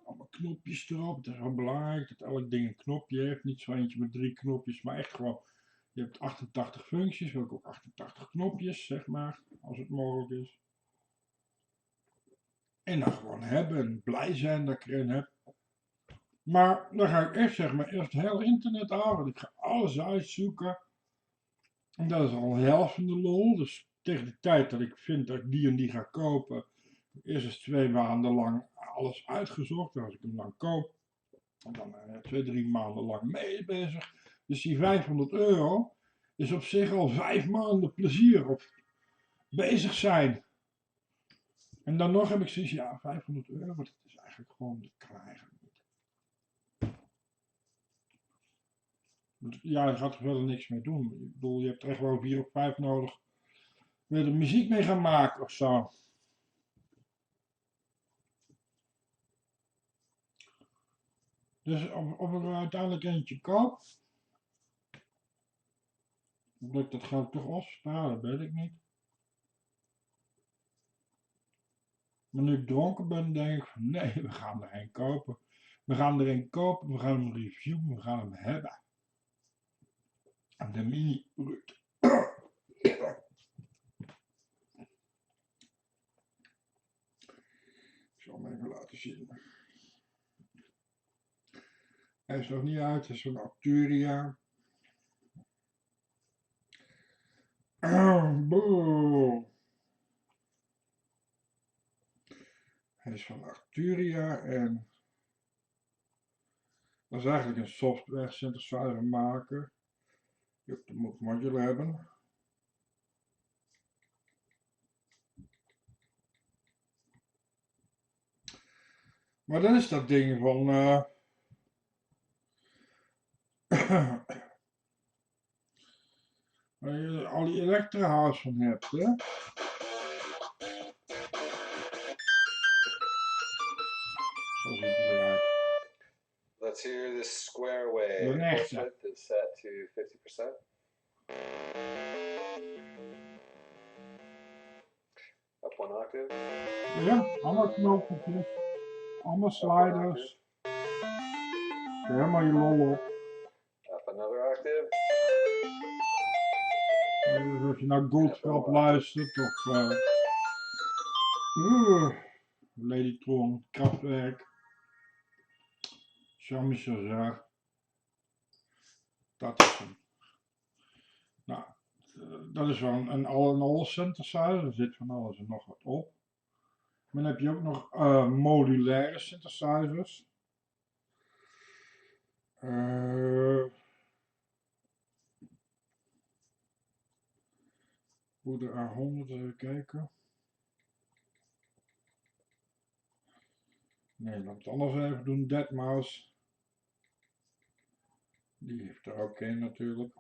Allemaal knopjes erop, dat is wel belangrijk, dat elk ding een knopje heeft. Niet zo eentje met 3 knopjes, maar echt gewoon, je hebt 88 functies, wil ik ook 88 knopjes, zeg maar, als het mogelijk is. En dan gewoon hebben, blij zijn dat ik er een heb. Maar dan ga ik echt zeg maar eerst heel internet aan, want ik ga alles uitzoeken. En dat is al de helft van de lol. Dus tegen de tijd dat ik vind dat ik die en die ga kopen, is dus 2 maanden lang alles uitgezocht. En als ik hem dan koop, dan 2, 3 maanden lang mee bezig. Dus die 500 euro is op zich al 5 maanden plezier of bezig zijn. En dan nog heb ik zoiets, ja, 500 euro, dat is eigenlijk gewoon, dat kan eigenlijk niet. Ja, je gaat er verder niks mee doen. Ik bedoel, je hebt er echt wel 4 of 5 nodig. Wil je er muziek mee gaan maken of zo? Dus of ik er uiteindelijk eentje koop, of dat ik dat geld toch afspaar, dat weet ik niet. Maar nu ik dronken ben, denk ik van nee, we gaan er een kopen. We gaan er een kopen, we gaan hem reviewen, we gaan hem hebben. En de mini Roken. Ik zal hem even laten zien. Hij is nog niet uit, het is van Arturia. Hij is van Arturia en dat is eigenlijk een software synthesizer maken. Die ook de module hebben. Maar dan is dat ding van waar je al die elektra's van hebt, hè? Zo ziet het eruit. Let's hear this square wave. Een echte. Width is set to 50%. Up one octave. Ja, allemaal knoopjes, allemaal sliders. Helemaal je lol op. Up another octave. Dus als je naar Goldschap luistert of Ladytron, Kraftwerk, Jean-Michel, dat is hem. Nou, dat is wel een all-in-all synthesizer, er zit van alles en nog wat op. Maar dan heb je ook nog modulaire synthesizers. Broeder A100, even kijken. Nee, laat het anders even doen. Deadmau5. Die heeft er ook een natuurlijk.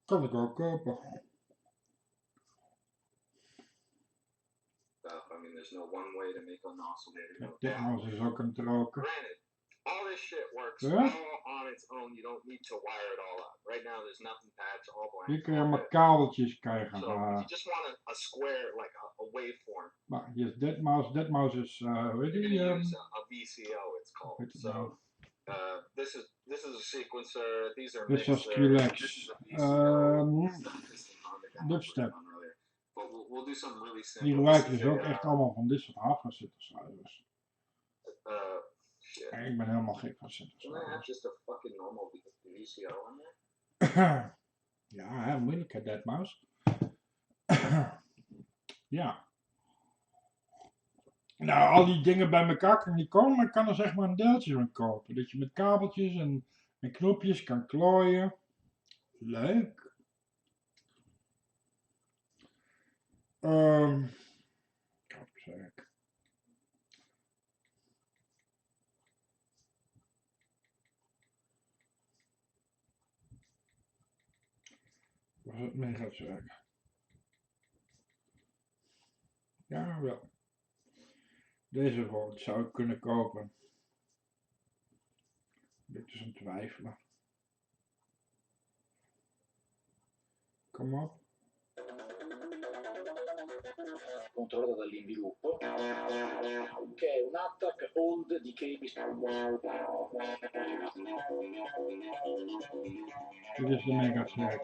Kan ik ook kopen. I mean, there's no one way to make an oscillator go down. Deadmau5 is ook aan het roken. Granted, all this shit works Ja? all on its own. You don't need to wire it all up. Right now, there's nothing patched, all blank. Hier kun je allemaal kabeltjes krijgen. So if you just want a square, like a waveform. Maar hier is Deadmau5. Deadmau5 is, weet You're je, gonna use a VCO, it's called. weet het So nou. this is a sequencer. These are Dit is mixers. Skrillex. This is a VCO. Dubstep. But we'll do something really simple. Die gebruiken dus ook echt allemaal van dit soort hardware synthesizers. Shit. En ik ben helemaal gek van Can I have synthesizers. just a fucking normal VCO on there? Ja, hè, moeilijk hè, Deadmau5. Ja. Nou, al die dingen bij elkaar kan niet komen, maar ik kan er zeg maar een deeltje van kopen. Dat je met kabeltjes en knopjes kan klooien. Leuk. Kapzak. Was het mega zeggen? Ja, wel. Deze woord zou ik kunnen kopen. Dit is een twijfelen. Kom op. Controllata dall'inviluppo, che è un attack hold di KB. Dit is de mega track.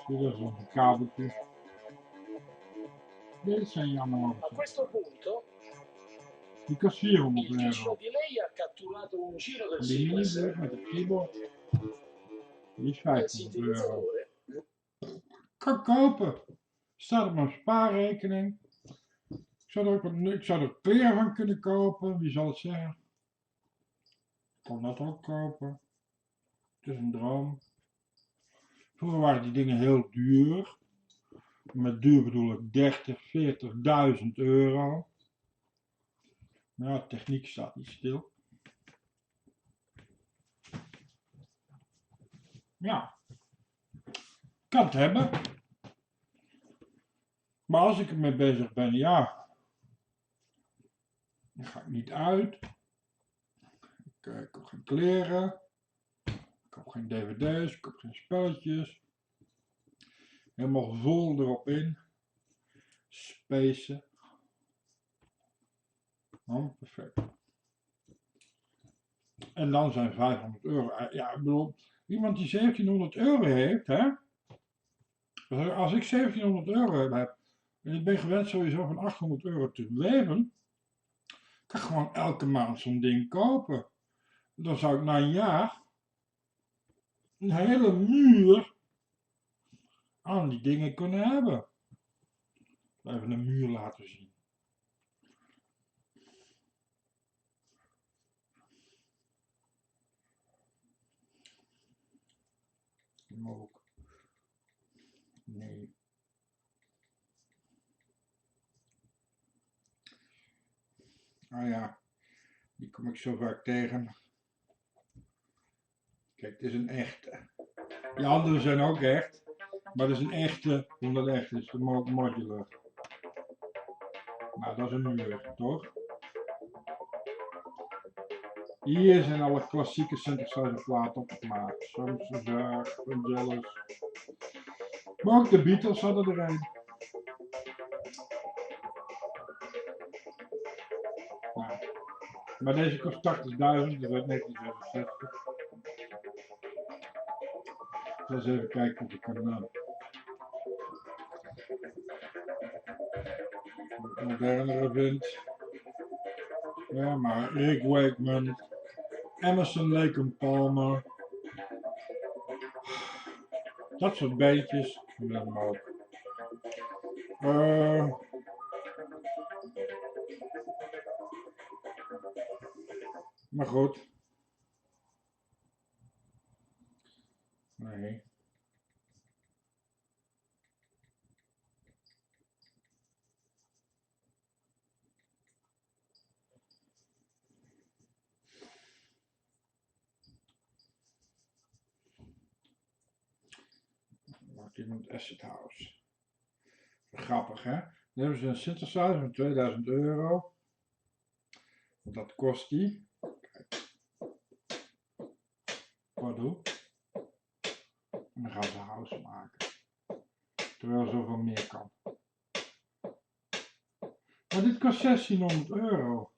Dit is een kabeltje. Dit zijn jammer. A questo punto Die kost 400 il fischio euro. di lei ha catturato un giro del Die mini sequencer met het keyboard. Die is del 500 euro. sintetizzatore. Kan kopen. Staat op mijn spaarrekening. Ik zou er kleren van kunnen kopen. Wie zal het zeggen? Ik kan dat ook kopen. Het is een droom. Vroeger waren die dingen heel duur. Met duur bedoel ik 30, 40.000 euro. Maar ja, techniek staat niet stil. Ja. Kan het hebben. Maar als ik ermee bezig ben, ja. Dan ga ik niet uit. Ik koop geen kleren. Ik koop geen dvd's. Ik koop geen spelletjes. Helemaal vol erop in. Spacen. Oh, perfect. En dan zijn 500 euro. Ja, ik bedoel, iemand die 1700 euro heeft, hè. Als ik 1700 euro heb, en ik ben gewend sowieso van 800 euro te leven, kan ik gewoon elke maand zo'n ding kopen. Dan zou ik na een jaar een hele muur aan die dingen kunnen hebben. Even een muur laten zien. Ook. Nee. Ah ja, die kom ik zo vaak tegen. Kijk, dit is een echte. Die andere zijn ook echt, maar dit is een echte, omdat het echt is, de modular. Nou, dat is een muur, toch? Hier zijn alle klassieke synthesizer platen opgemaakt. Synthesizers, Vangelis. Maar ook de Beatles hadden er een. Nou, maar deze kost 80.000, dus uit 1966. Ik zal eens even kijken of ik hem modernere vind. Ja, maar Rick Wakeman, Emerson, Lake and Palmer. Dat soort beetjes. Ik wil hem ook. Maar goed. Nee. Maakt iemand Acid House. Grappig, hè? Dan hebben ze een synthesizer van 2000 euro. Dat kost die. Kijk. Wat doe? En dan gaan ze house maken. Terwijl zoveel meer kan. Maar dit kost 1600 euro.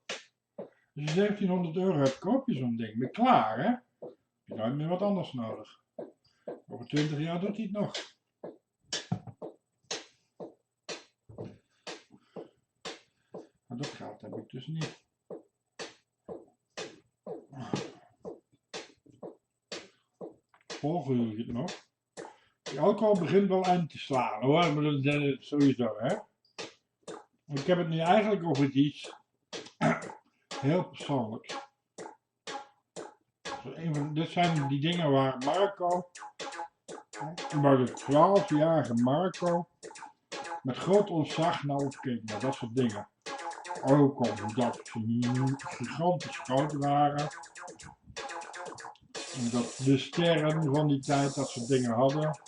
Als je 1700 euro hebt, koop je zo'n ding. Ben je klaar, hè? Heb je nooit meer wat anders nodig. Over 20 jaar doet hij het nog. Maar dat geld heb ik dus niet. Volgen jullie het nog? Die alcohol begint wel aan te slaan, hoor. Maar dat is sowieso, hè. Ik heb het nu eigenlijk over iets heel persoonlijks. Dit zijn die dingen waar Marco, waar de 12-jarige Marco, met groot ontzag naar opkeek, naar dat soort dingen. Ook omdat ze gigantisch groot waren. Omdat de sterren van die tijd dat soort dingen hadden.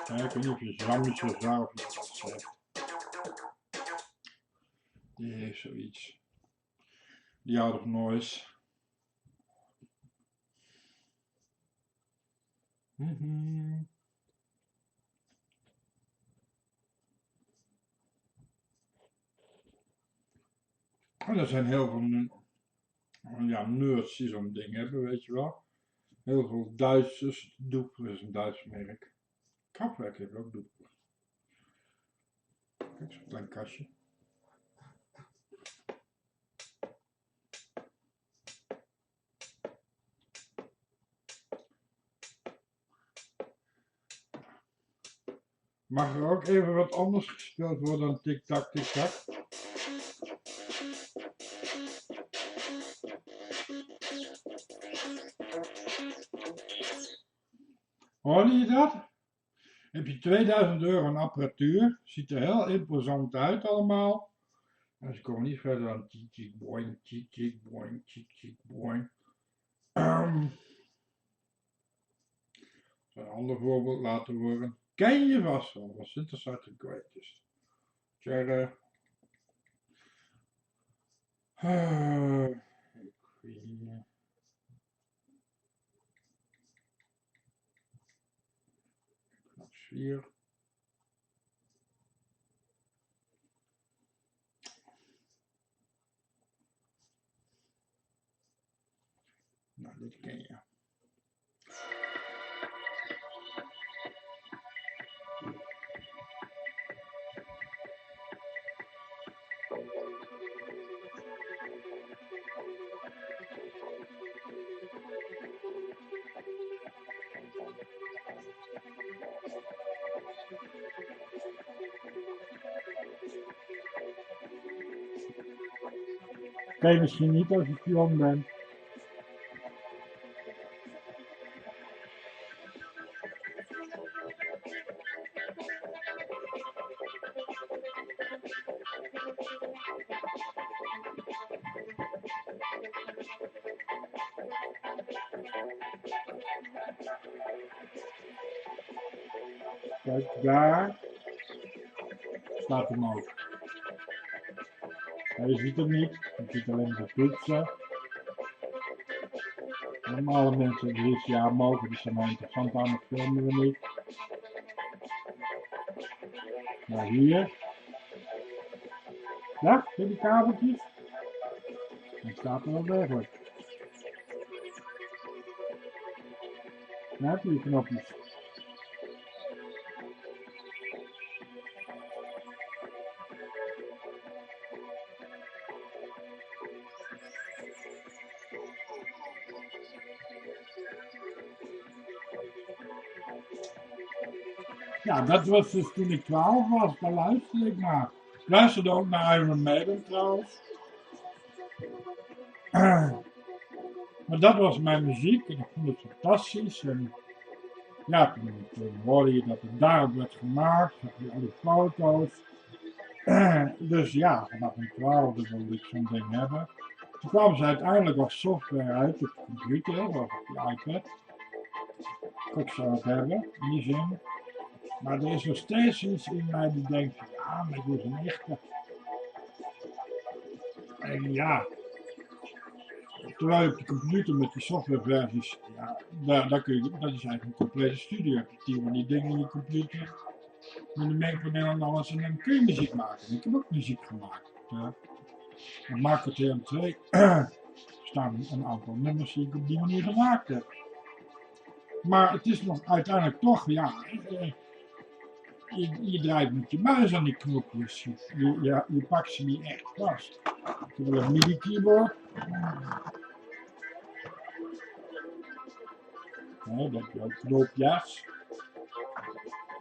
Ja, ik weet niet of je Zamische zou of iets dat zegt. Die heeft zoiets. Die out of noise. En er zijn heel veel ja, nerds die zo'n ding hebben, weet je wel. Heel veel Duitsers. Doepler is een Duits merk. Krapwerk heeft ook Doepler. Kijk, zo'n klein kastje. Mag er ook even wat anders gespeeld worden dan tik-tak, tik-tak? Hoorde je dat? Heb je 2000 euro aan apparatuur, ziet er heel imposant uit allemaal. En ze komen niet verder dan tjik boing, tjik boing, tjik boing. Een ander voorbeeld laten horen. Ken je vast wel, van Synthesizer Greatest. Tjere. 4. Nou, dit ken je. Ken je misschien niet als je jong bent. Kijk, daar staat hem ook. Ja, je ziet hem niet, je ziet alleen de toetsen. Normale mensen die dit jaar mogen, die zijn maar interessant aan, dat filmen we niet. Maar hier, ja, zie je die kabeltjes? Dan staat er wel degelijk. Dan heb je die knopjes. Ja, dat was dus toen ik 12 was, daar luisterde ik naar. Ik luisterde ook naar Iron Maiden trouwens. Maar dat was mijn muziek en ik vond het fantastisch. En ja, toen hoorde je dat het daarop werd gemaakt, zag je al die foto's. Dus ja, vanaf mijn 12 wilde ik zo'n ding hebben. Toen kwamen ze uiteindelijk als software uit op de computer of op de iPad. Ik zou het hebben, in die zin. Maar er is nog steeds iets in mij die denkt, ja, maar ik doe een echte. En ja, terwijl je op de computer met die softwareversies, ja, daar kun je, dat is eigenlijk een complete studie. Je hebt 10 van die dingen in je computer. Met een mengpaneel en alles en dan kun je muziek maken. Ik heb ook muziek gemaakt. Op Marco TM2 staan een aantal nummers die ik op die manier gemaakt heb. Maar het is nog uiteindelijk toch, ja, je draait met je muis aan die knopjes. Je pakt ze niet echt vast. Ik heb wel een MIDI keyboard. Nee, dat heb je ook knopjes.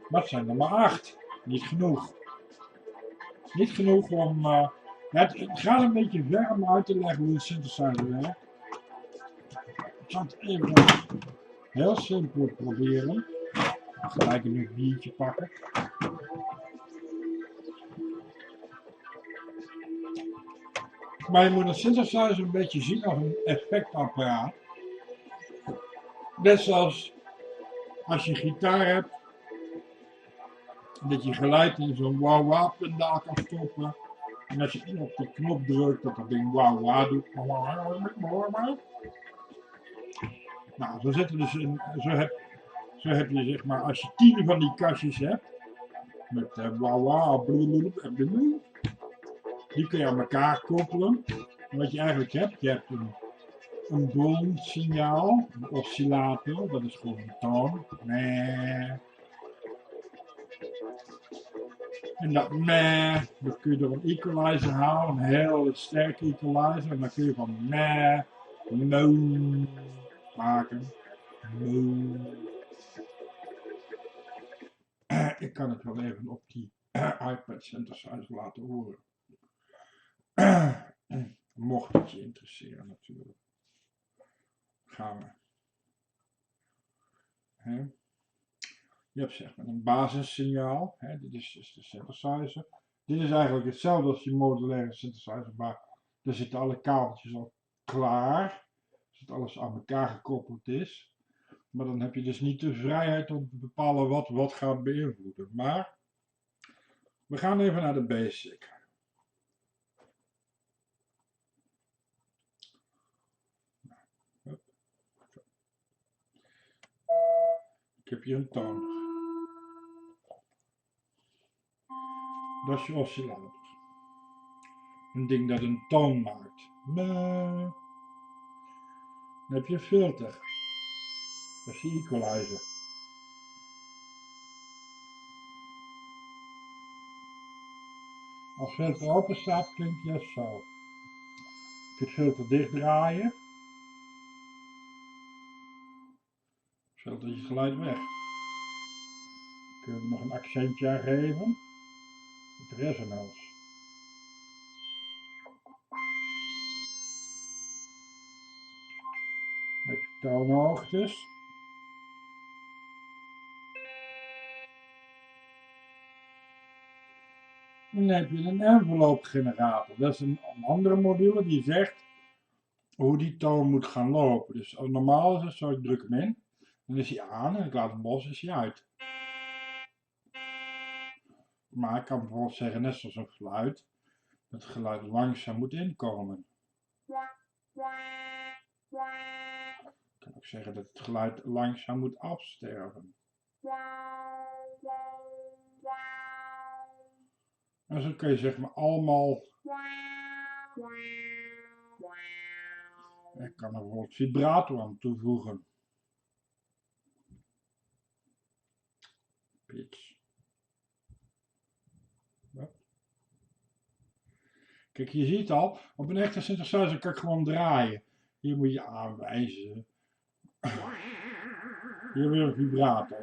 Maar het zijn er maar 8. Niet genoeg. Niet genoeg om... het gaat een beetje ver om uit te leggen hoe een synthesizer werkt. Ik zal het even heel simpel proberen. Gelijk een biertje pakken. Maar je moet een synthesizer een beetje zien als een effectapparaat. Net zoals als je een gitaar hebt, dat je geluid in zo'n wah-wah pedaal kan stoppen. En als je op die knop drukt, dat dat ding wah-wah doet. Nou, zo zit er dus in, zo heb je zeg maar, als je 10 van die kastjes hebt, met wah-wah, die kun je aan elkaar koppelen. En wat je eigenlijk hebt, je hebt een bronsignaal, een oscillator, dat is gewoon een toon. Nee. En dat meh, dan kun je door een equalizer halen, een heel sterke equalizer. En dan kun je van meh, no maken. No. Ik kan het wel even op die iPad synthesizer laten horen. Mocht het je interesseren natuurlijk. Gaan we. He. Je hebt zeg maar een basissignaal. Dit is dus de synthesizer. Dit is eigenlijk hetzelfde als die modulaire synthesizer, maar daar zitten alle kabeltjes al klaar. Zodat alles aan elkaar gekoppeld is. Maar dan heb je dus niet de vrijheid om te bepalen wat gaat beïnvloeden. Maar we gaan even naar de basic. Ik heb hier een toon. Dat is je oscillator. Een ding dat een toon maakt. Dan heb je een filter. Dat is je equalizer. Als filter open staat, klinkt hij als zo. Je het filter dicht draaien. Filter je geluid weg. Kun je er nog een accentje aan geven. Het resonance. Dan heb je toonhoogtes. En dan heb je een envelop generator. Dat is een andere module die zegt hoe die toon moet gaan lopen. Dus normaal is het zo, ik druk hem in. Dan is hij aan en ik laat hem los, is hij uit. Maar ik kan bijvoorbeeld zeggen, net zoals een fluit, dat het geluid langzaam moet inkomen. Ik kan ook zeggen dat het geluid langzaam moet afsterven. En zo kun je zeg maar allemaal... Ik kan er bijvoorbeeld vibrato aan toevoegen. Pitch. Kijk, je ziet al, op een echte synthesizer kan ik gewoon draaien. Hier moet je aanwijzen. Hier weer een vibrato.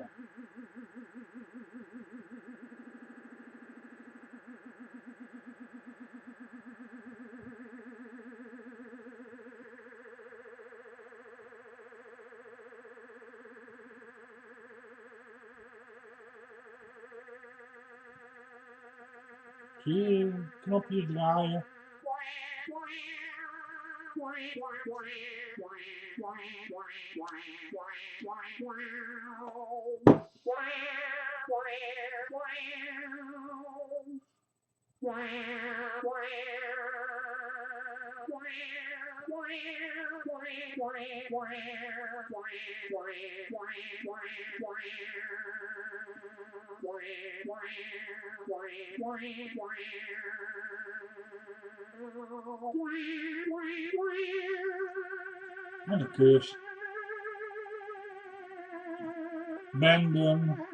Zie je knopjes draaien. En dan kun je benden.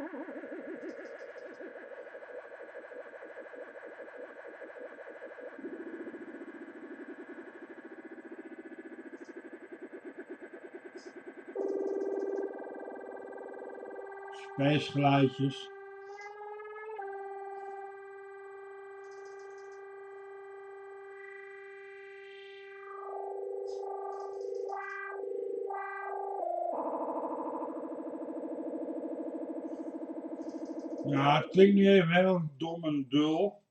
Spijsgeluidjes. Ja, het klinkt nu even heel dom en dul.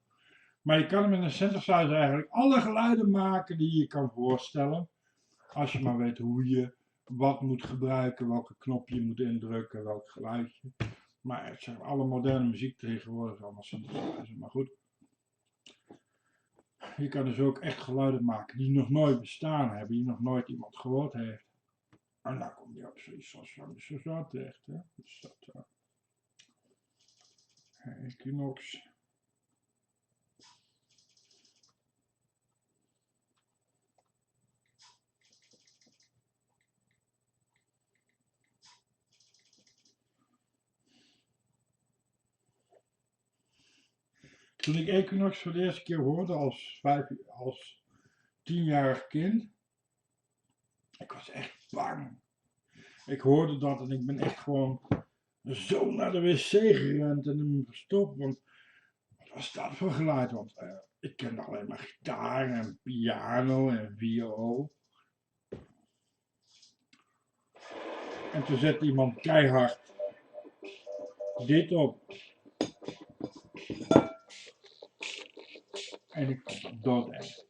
Maar je kan met een synthesizer eigenlijk alle geluiden maken die je kan voorstellen. Als je maar weet hoe je wat moet gebruiken, welke knop je moet indrukken, welk geluidje. Maar het zijn alle moderne muziek tegenwoordig allemaal synthesizer. Maar goed. Je kan dus ook echt geluiden maken die nog nooit bestaan hebben, die nog nooit iemand gehoord heeft. En dan kom je op zoiets als zo terecht. Hè? Dus dat, Equinox. Toen ik Equinox voor de eerste keer hoorde als 10-jarig kind, ik was echt bang. Ik hoorde dat en ik ben echt gewoon zo naar de wc gerend en hem verstopt. Want wat was dat voor geluid? Want ik kende alleen maar gitaar en piano en viool. En toen zette iemand keihard dit op. En ik vond het doodeng.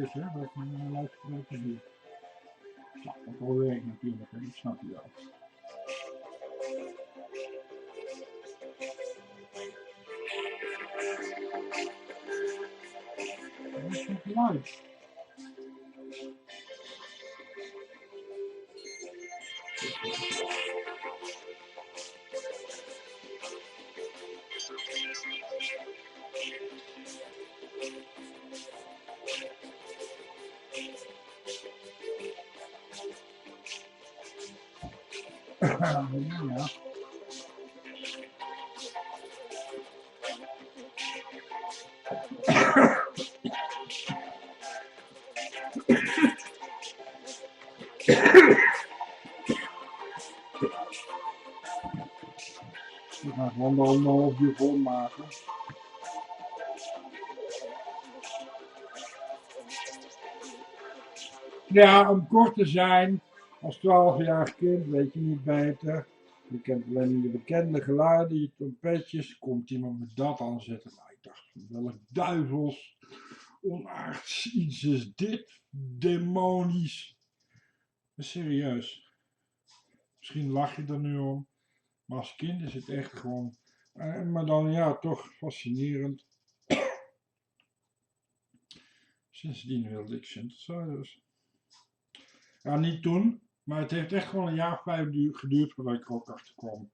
is, hè, dat ik mijn luidspreker doe. Nou, dat hoor ik natuurlijk, hè, dat snap je wel. Dat is niet geluid. Ja. We gaan gewoon de 1,5 uur vol maken. Ja, om kort te zijn, als 12-jarig kind weet je niet beter. Je kent alleen de bekende geluiden, je trompetjes. Komt iemand met dat aanzetten? Nou, ik dacht, welk duivels, onaards iets is dit? Demonisch. Serieus. Misschien lach je er nu om. Maar als kind is het echt gewoon... maar dan ja, toch fascinerend. Sindsdien wilde ik Synthesizers. Ja, niet toen. Maar het heeft echt gewoon een jaar of 5 geduurd voordat ik er ook achter kwam.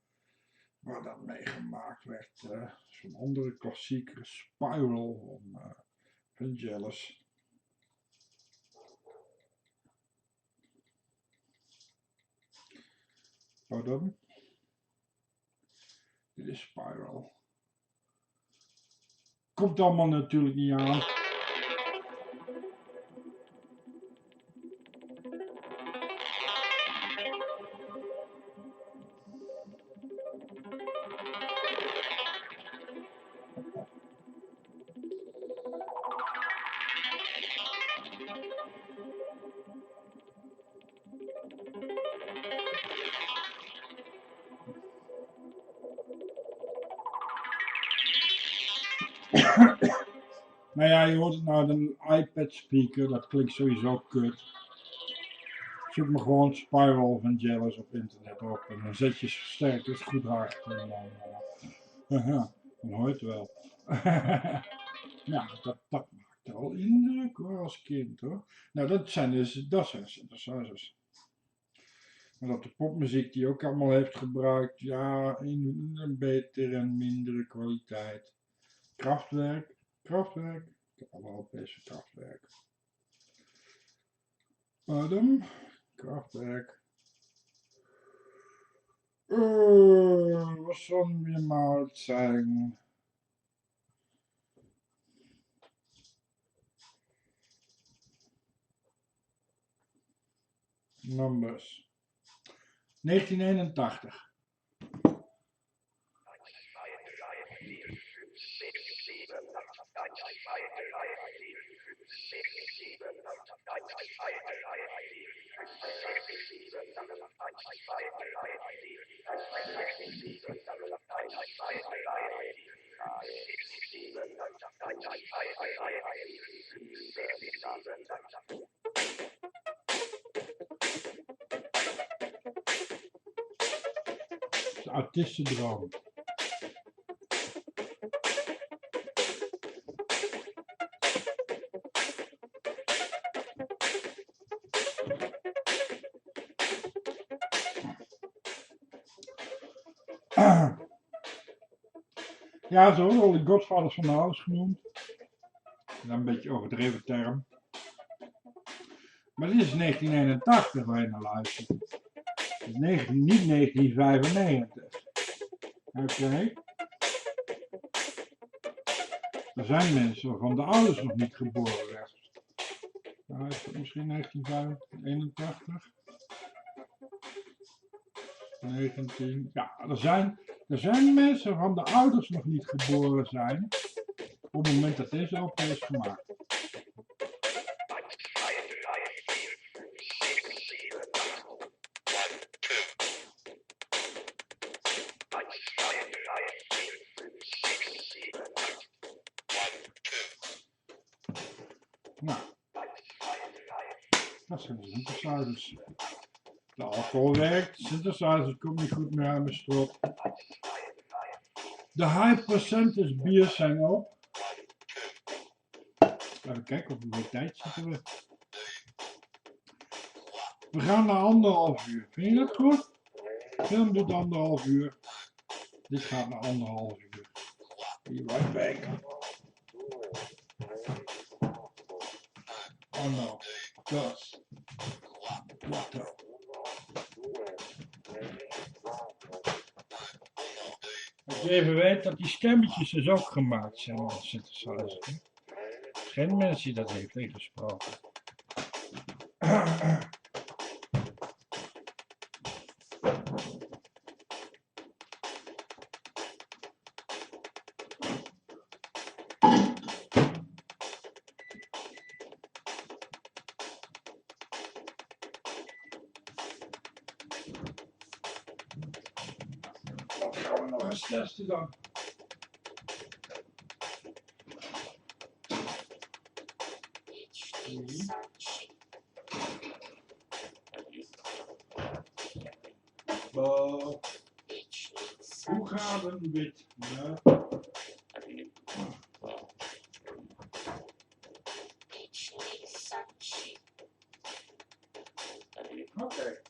Waar dat meegemaakt werd. Zo'n andere klassiekere Spiral van Jealous. Pardon? Dit is Spiral. Komt allemaal natuurlijk niet aan. Nou ja, je hoort het nou, een iPad speaker, dat klinkt sowieso kut. Zoek maar gewoon Spiral van Jealous op internet op en dan zet je versterkers goed hard en dan hoor je het wel. Nou, dat maakt wel indruk hoor, als kind hoor. Nou, dat zijn synthesizers. En dat de popmuziek die ook allemaal heeft gebruikt, ja, in een betere en mindere kwaliteit. Kraftwerk. Ik heb allemaal best Kraftwerk. Pardon. Kraftwerk. Wat zal je maar zijn? Numbers. 1981. De artiestendroom. Ja, zo worden de Godfathers van de House genoemd. Dat is een beetje overdreven term. Maar dit is 1981 waar je naar luistert. Het is niet 1995. Oké. Er zijn mensen waarvan de ouders nog niet geboren werden. Nou, is dat misschien 1981? 19. Ja, er zijn mensen waarvan de ouders nog niet geboren zijn op het moment dat deze LP is gemaakt. Nou, Dat zijn de synthesizers. De alcohol werkt, de synthesizer komt niet goed meer aan mijn strot. De high percentage bier zijn op. Even kijken op hoeveel tijd zitten we. We gaan naar 1,5 uur. Vind je dat goed? Film doet 1,5 uur. Dit gaat naar 1,5 uur. Be right back. Oh no. Dus. Wat dan? Dat je even weet dat die stemmetjes dus ook gemaakt zijn met synthesizer. Geen mens die dat heeft ingesproken. Dat gaan we nog eens testen dan. Hoe gaat een wit? Ja. Oké.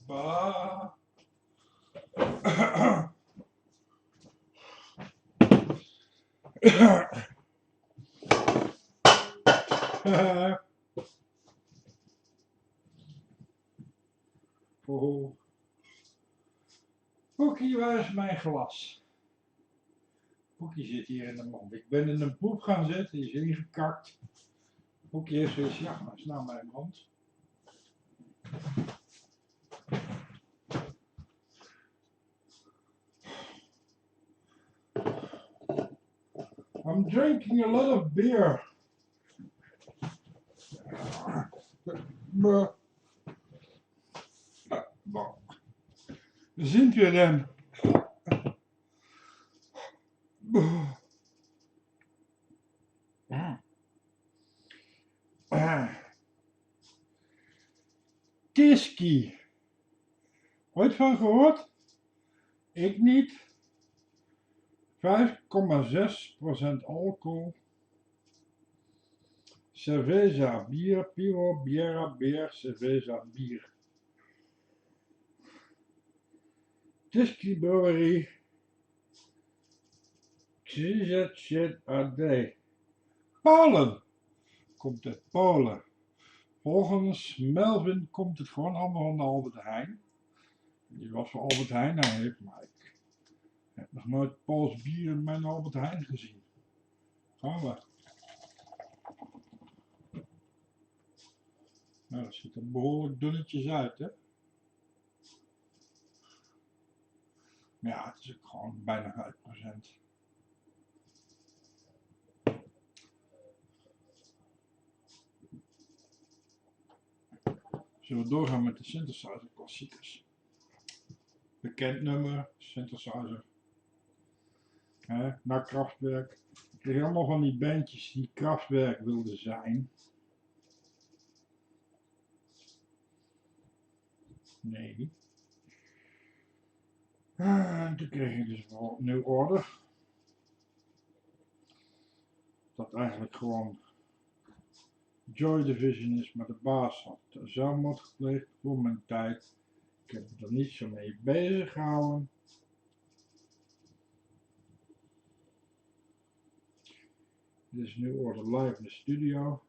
Ba. Oh. Poekie, waar is mijn glas? Poekie zit hier in de mond. Ik ben in een poep gaan zitten, die is ingekakt. Poekie heeft zoiets, ja, maar is nou mijn mond. I'm drinking a lot of beer. Sind wir denn? Tiski. Ooit van gehoord? Ik niet. 5,6% alcohol. Cerveza, bier, piro, biera, beer, cerveza, bier. Tiski Brewery. KZZAD. Polen. Komt uit Polen. Volgens Melvin komt het gewoon allemaal van de Albert Heijn. Die was voor Albert Heijn hij heeft, maar ik heb nog nooit Pools bier in mijn Albert Heijn gezien. Gaan we. Nou, dat ziet er behoorlijk dunnetjes uit, hè? Maar ja, het is ook gewoon bijna 5%. Zullen we doorgaan met de synthesizer klassiekers? Bekend nummer, synthesizer. Naar Kraftwerk. Er zijn allemaal van die bandjes die Kraftwerk wilden zijn. Nee. En toen kreeg ik dus wel een nieuw order. Dat eigenlijk gewoon Joy Division is, maar de baas had zelfmoord gepleegd voor mijn tijd. Ik heb me er niet zo mee bezig gehouden. Dit is nu order live in de studio.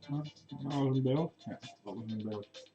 Alles in beeld? Ja, alles in beeld.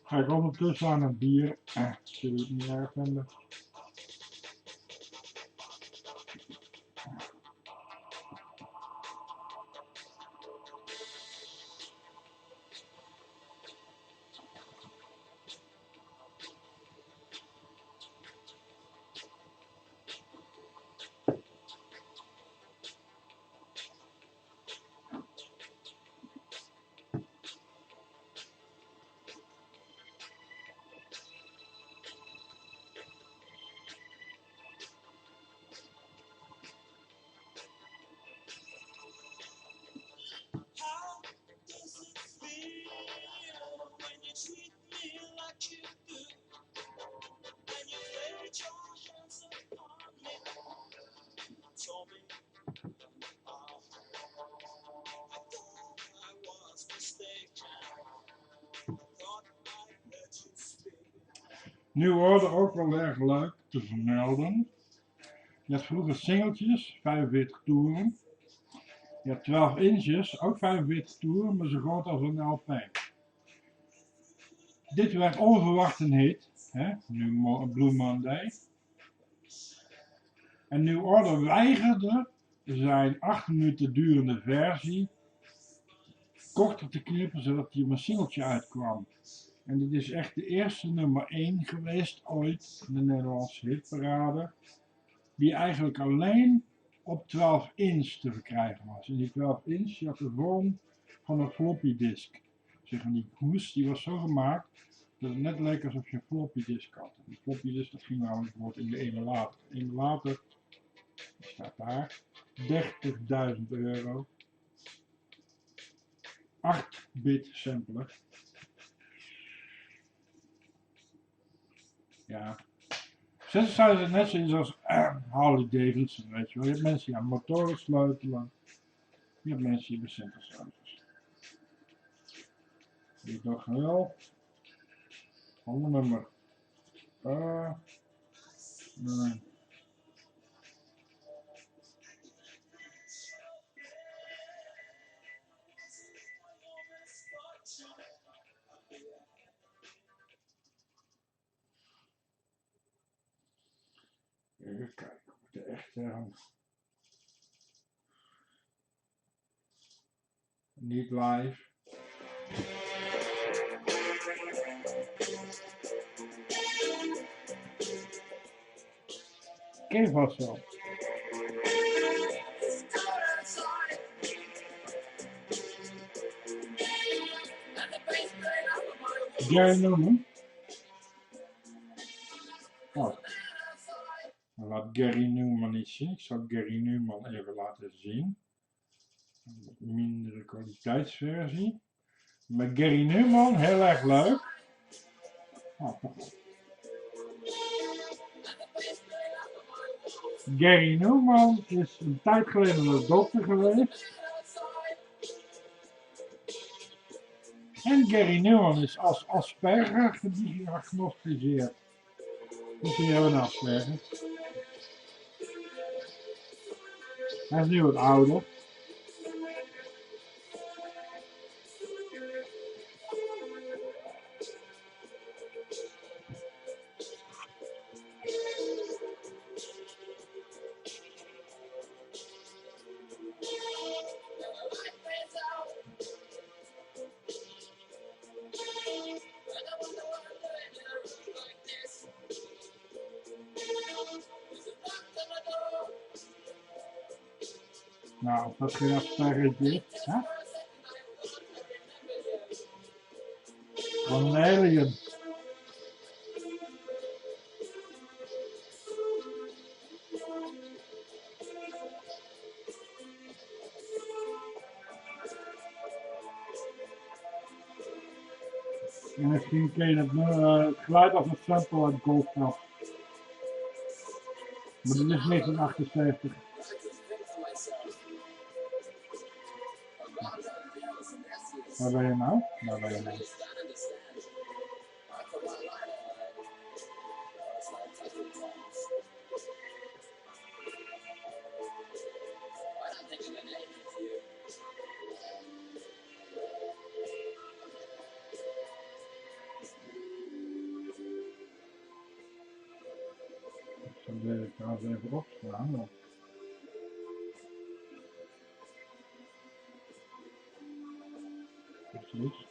Ga ik ondertussen aan het bier. Zullen we het niet erg vinden? Nu worden ook wel erg leuk te vermelden. Je had vroeger singeltjes, 45 toeren. Je had 12 inches, ook 45 toeren, maar zo groot als een LP. Dit werd onverwacht een hit, hè? Nu Blue Monday. En New Order weigerde zijn 8 minuten durende versie korter te knippen, zodat hij op een singeltje uitkwam. En dit is echt de eerste nummer 1 geweest ooit in de Nederlandse hitparade, die eigenlijk alleen op 12 inch te verkrijgen was. En die 12 inch die had de vorm van een floppy disk. Zeg maar, die hoes die was zo gemaakt dat het net leek alsof je een floppy disk had. Die floppy disk dat ging namelijk bijvoorbeeld in de emulator. De emulator staat daar, €30.000. 8-bit sampler. Ja. Synthesizers is net zoiets als Harley Davidson, weet je wel. Je hebt mensen die aan motoren sleutelen. Je hebt mensen die bij synthesizers. Die toch wel. Ander nummer. Nee. Even kijken of de echte niet live. Ken je vast wel. Jij noemen? Oh. Laat Gary Newman iets zien. Ik zal Gary Newman even laten zien. Een mindere kwaliteitsversie. Maar Gary Newman, heel erg leuk. Oh, Gary Newman is een tijd geleden naar de dokter geweest. En Gary Newman is als Asperger gediagnosticeerd. Dus hier hebben we een Asperger. Hij is nu wat ouder. Nou, als dat geen aspergetje is, hè? Cornelium. En misschien ken je het geluid als een sample uit Golfstad. Maar dit is 1978. Waar ben je nou? Waar ben je nou? Dan wil ik trouwens even opslaan. Want... Precies.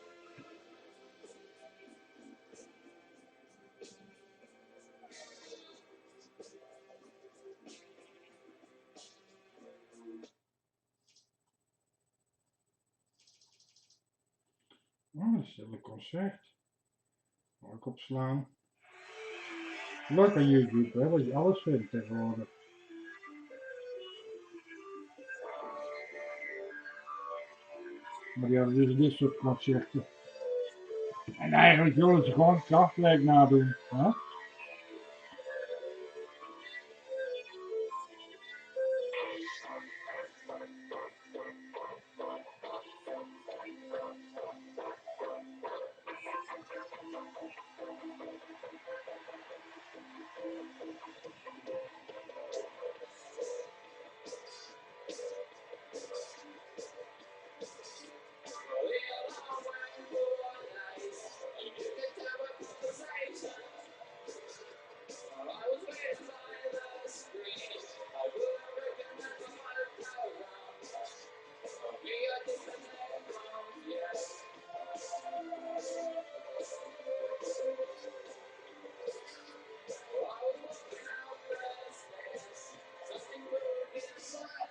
Oh, dat is een concert. Mag ik opslaan. Leuk aan YouTube, hè, dat je alles vindt tegenwoordig. Maar die hadden dus dit soort concerten. En eigenlijk willen ze gewoon Kraftwerk nadoen. Hè?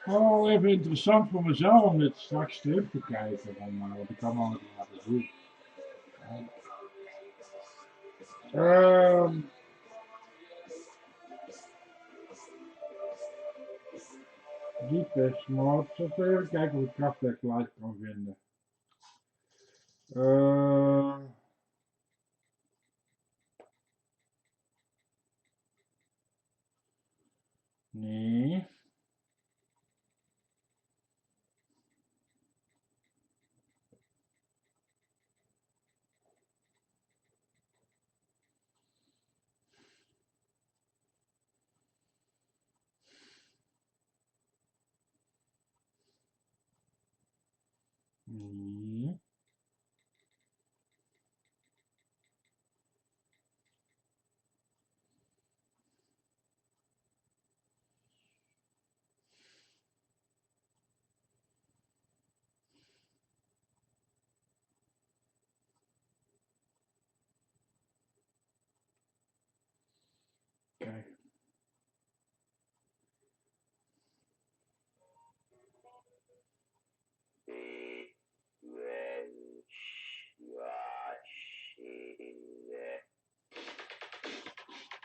Wel even interessant voor mezelf om dit straks terug te kijken. Wat ik allemaal heb laten zien. Biertest mode. Zal ik even kijken of ik Kraftwerk live kan vinden. Nee. Nee. Kijk.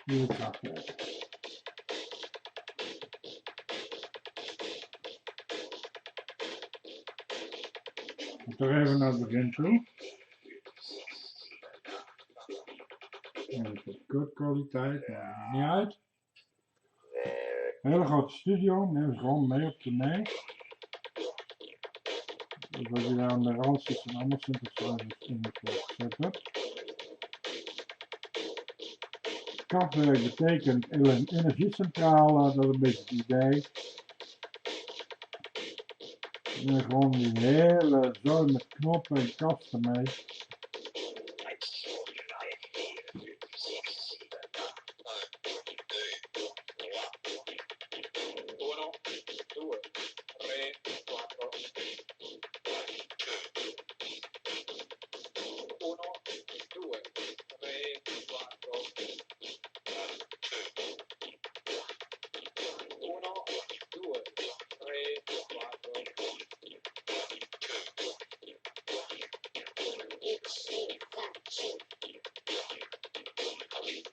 Hier Kraftwerk. Ik moet toch even naar het begin toe. En het is kutkwaliteit, maar dat maakt niet uit. Hele grote studio, neem ze gewoon mee op tournee. Dus wat je daar aan de rand zit zijn allemaal synthesizers in het gezet hebt. Kraftwerk betekent een energiecentrale, dat is een beetje het idee. En gewoon die hele zooi met knoppen en kasten mee.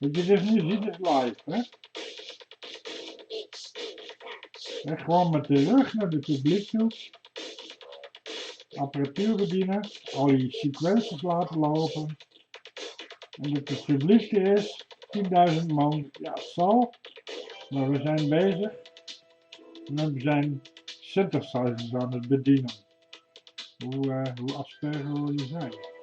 Wat je dus nu ziet is live, hè? En gewoon met de rug naar het publiek toe. Apparatuur bedienen. Al die sequences laten lopen. En dat het publiek er is. 10.000 man. Ja, het zal. Maar we zijn bezig. En we zijn synthesizers aan het bedienen. Hoe asperger wil je zijn?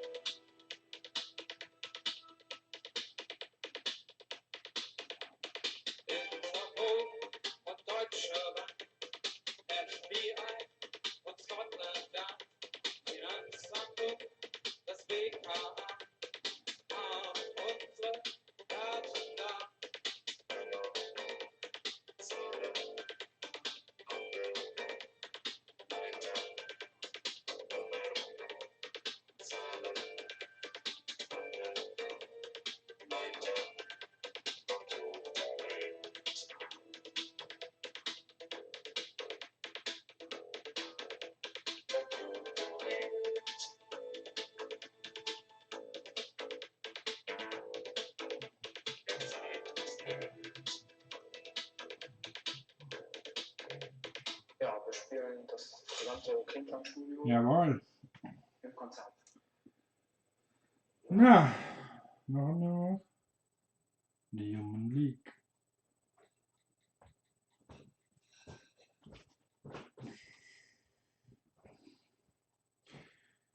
Ja, wir spielen das gesamte Klingklang-Studio Jawohl. im Konzert. Nou, nog een nummer. The Human League.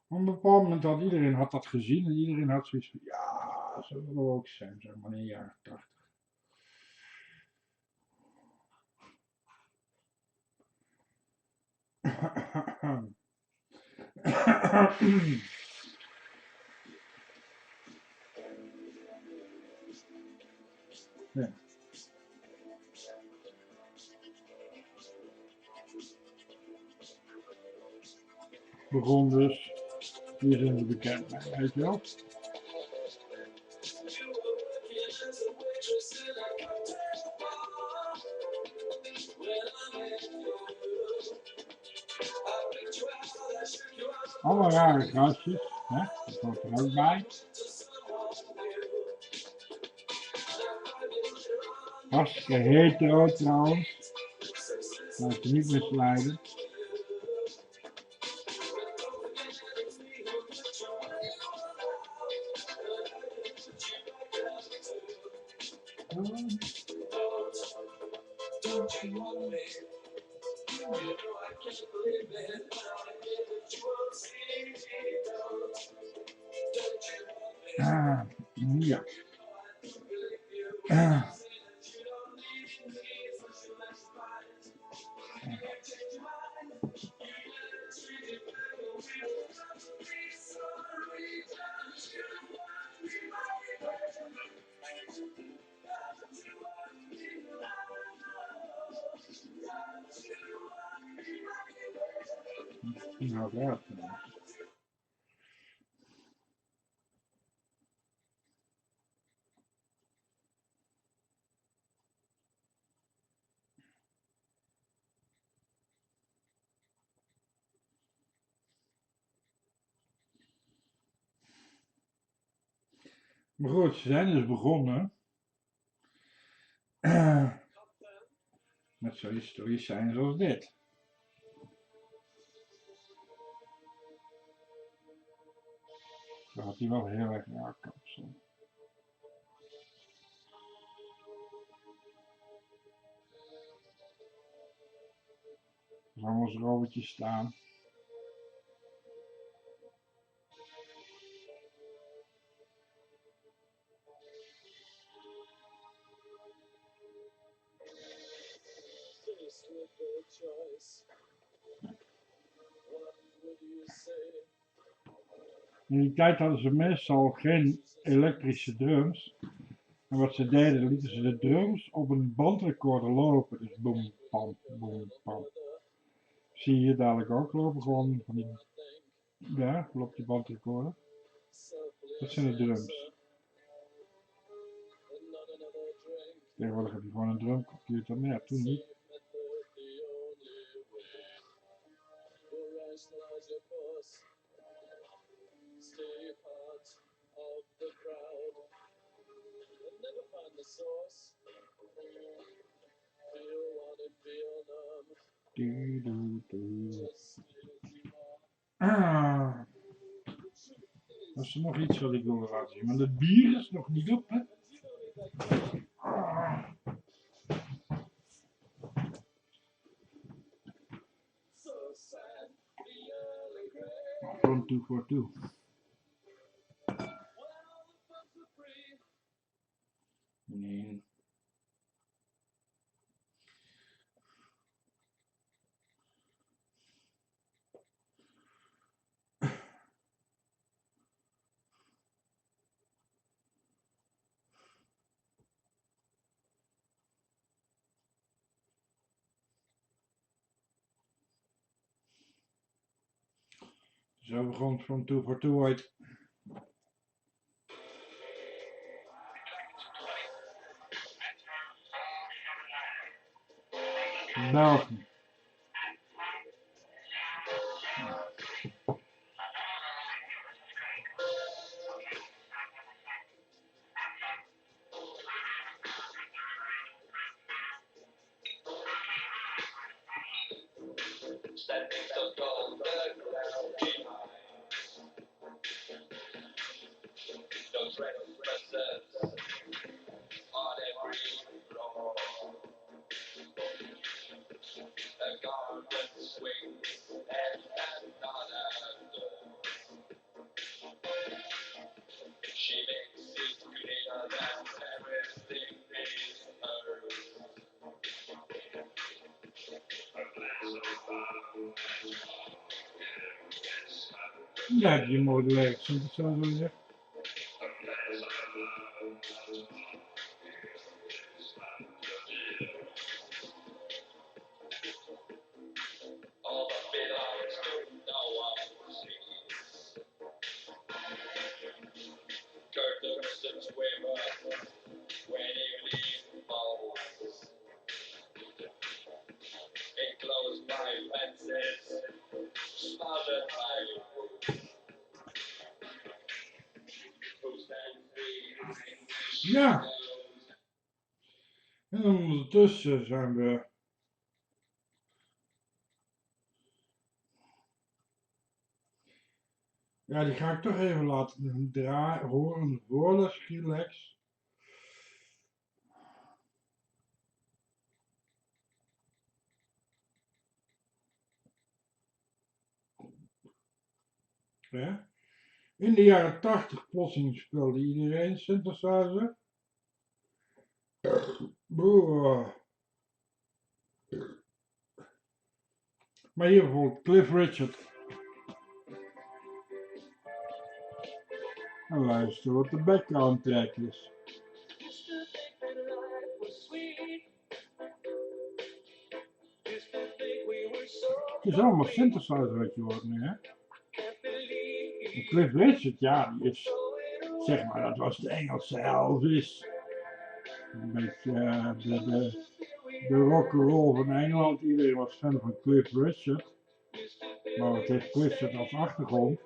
Op een bepaald moment had iedereen dat gezien en iedereen had zoiets van, ja, zo willen we ook zijn, zeg maar in de jaren 80. Ja. Begon dus, hier zijn ze bekend mee, weet je wel. Allemaal rare gastjes, hè? Dat hoort er ook bij. Hartstikke hetero trouwens. Laat je niet misleiden. Ja. Nou, dat. Maar goed, ze zijn dus begonnen met zo'n stoïcijns als dit. Dan had hij wel heel erg raar kapsel. Er allemaal eens robotjes staan. In die tijd hadden ze meestal geen elektrische drums. En wat ze deden, lieten ze de drums op een bandrecorder lopen. Dus boom, pam, boom, pam. Zie je hier dadelijk ook lopen, gewoon van die, ja, loopt die bandrecorder. Dat zijn de drums. Tegenwoordig heb je gewoon een drumcomputer, maar ja, toen niet. Ah, dat is nog iets wat ik wil laten zien. Maar het bier is nog niet op, hè? Ah. From 242. Nee. Zo begon From 242 ooit. België. Ja, heb je mooi bewerkt, Synthesizers zo gezegd. Ja. En ondertussen zijn we... Ja, die ga ik toch even laten draaien, horen voor relax. Ja. In de jaren 80 plotseling speelde iedereen synthesizer. Maar hier bijvoorbeeld Cliff Richard. En luister wat de background track is. Het is allemaal synthesizer wat je hoort nu, hè? En Cliff Richard, ja, die is, zeg maar, dat was de Engelse Elvis. Een beetje de rock'n'roll van Engeland. Iedereen was fan van Cliff Richard. Maar wat heeft Cliff Richard als achtergrond?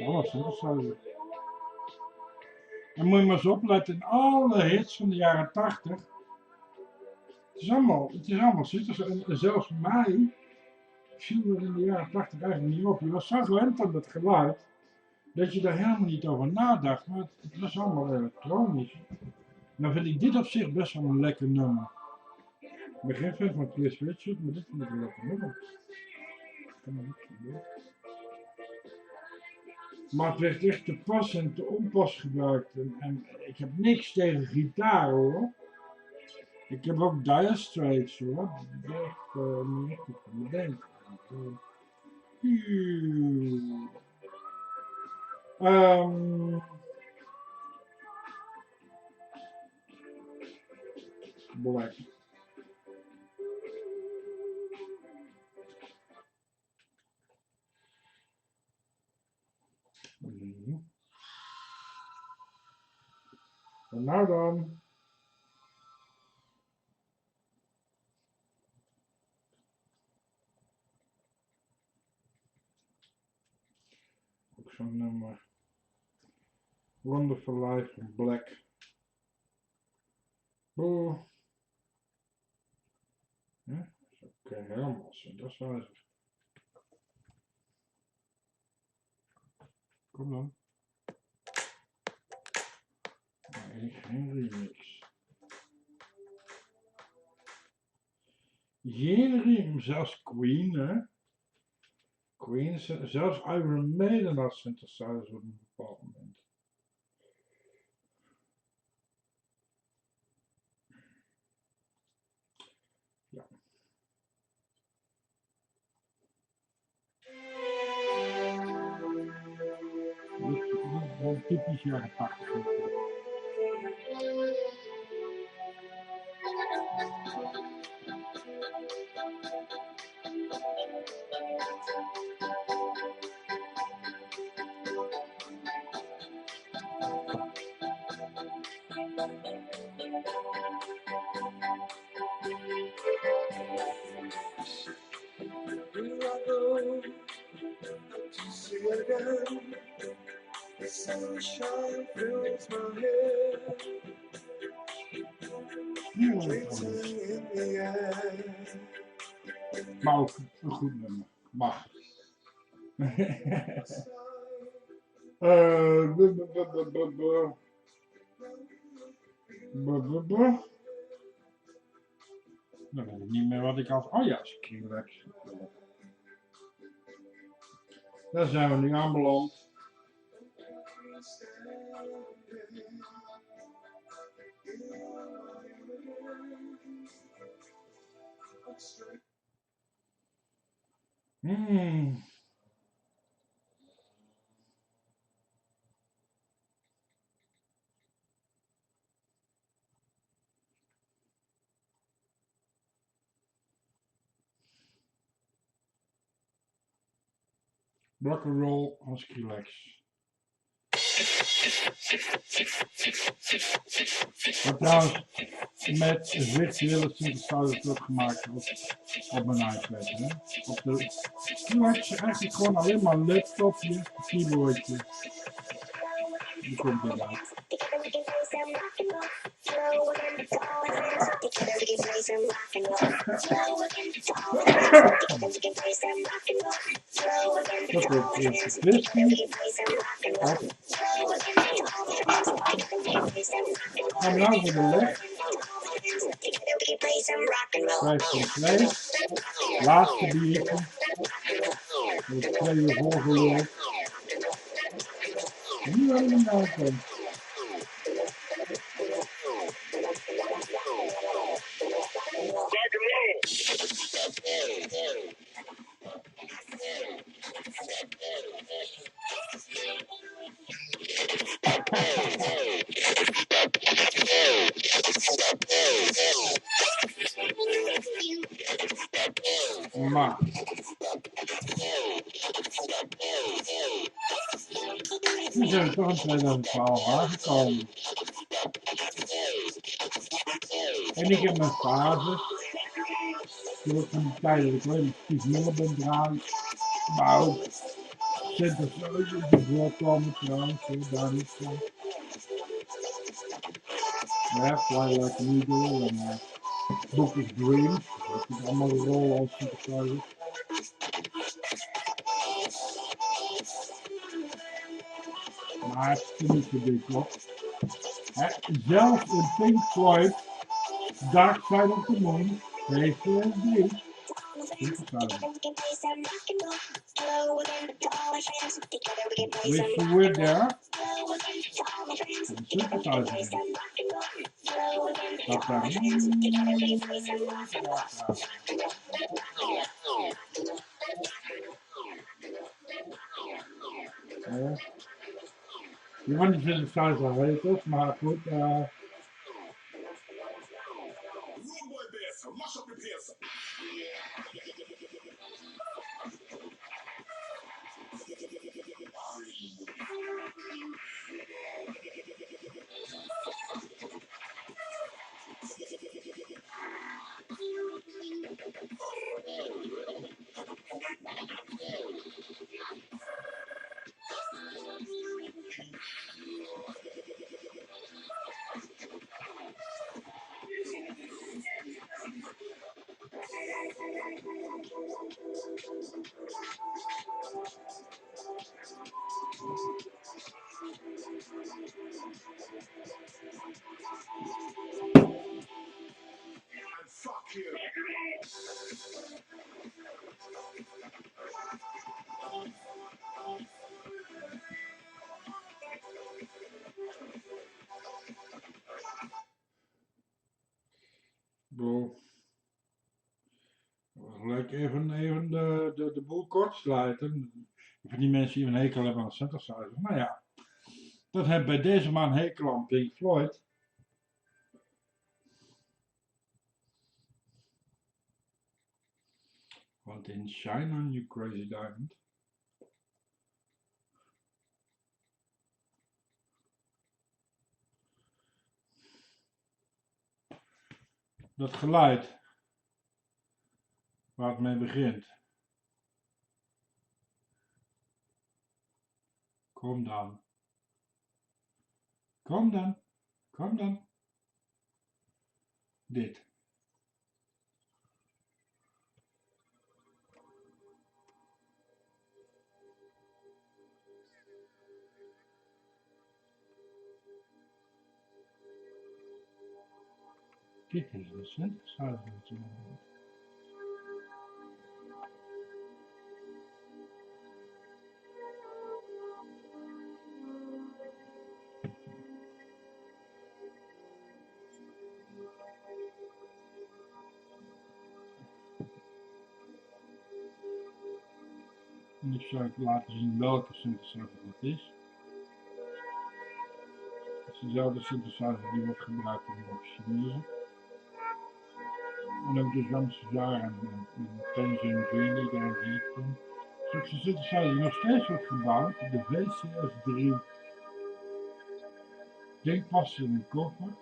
Oh, synthesizer. Dan moet je maar eens opletten, in alle hits van de jaren 80. Het is allemaal synthesizer. En zelfs mij viel er in de jaren 80 eigenlijk niet op. Je was zo gewend aan dat geluid, dat je daar helemaal niet over nadacht. Maar het was allemaal elektronisch. Nou vind ik dit op zich best wel een lekker nummer. Ik ben geen fan van Cliff Richard, maar dit vind ik een lekker nummer. Maar het werd echt te pas en te onpas gebruikt. En ik heb niks tegen gitaar hoor. Ik heb ook Dire Straits hoor. Dat is echt niet echt goed van me denken. Black. En nou dan. Ook zo'n nummer. Wonderful Life van Black. Boe. Ja, oké, helemaal Synthesizers. Kom dan. Nee, geen remix. Geen remix, zelfs Queen, hè? Queen, zelfs Iron Maiden had Synthesizers op een bepaald moment. Ja. Dit is gewoon typisch jaren 80. Sunshine fills my head, dancing in the air. Maar ook een goed nummer. Mag. Dan weet ik niet meer wat ik had. Oh ja, Skrillex. Daar zijn we nu aanbeland. Rock'n'roll van Skrillex. Wat trouwens met virtuele synthesizers wordt gemaakt op mijn iPad. Hè? Op de Skrillex is eigenlijk gewoon alleen maar een laptopje, een keyboardje. Die komt eruit. Dat wordt eerst de kwestie. Gaan we nou voor de leg. 5.2. Laatste biertje. Met 2 uur volgeluld. En nu hebben we hem aankomen. Maar nu zijn we toch in 2012 aangekomen. En ik heb mijn fases. Ik heb van die tijd dat ik alleen Steve Melvins draai. Maar ook Synthesizers die voorkomen trouwens, daar niet van. Ja, Fly Like an Eagle en Book of Dreams. Dat is allemaal een rol als Synthesizers. Maar het is niet zo dik hoor. Zelfs in Pink Floyd, Dark Side of the Moon, heeft een Synthesizers. Wish you were there. Synthesizers. Dat daar. Je wordt niet synthesizer weten, maar goed. Bro. Leuk even de boel kort sluiten. Voor die mensen die een hekel hebben aan synthesizers. Nou ja, dat heeft bij deze man hekel aan Pink Floyd. Want in Shine on You Crazy Diamond. Dat geluid waar het mee begint. Kom dan. Kom dan. Kom dan. Dit. Dit is een synthesizer natuurlijk. En ik zal even laten zien welke synthesizer dat is. Het is dezelfde synthesizer die wordt gebruikt in de Chinese. En ook de Synthesizer en Tenzin Genie daar heeft toen. Zulke synthesizer die nog steeds wordt gebouwd, de VCS3. Ding past in een koffer.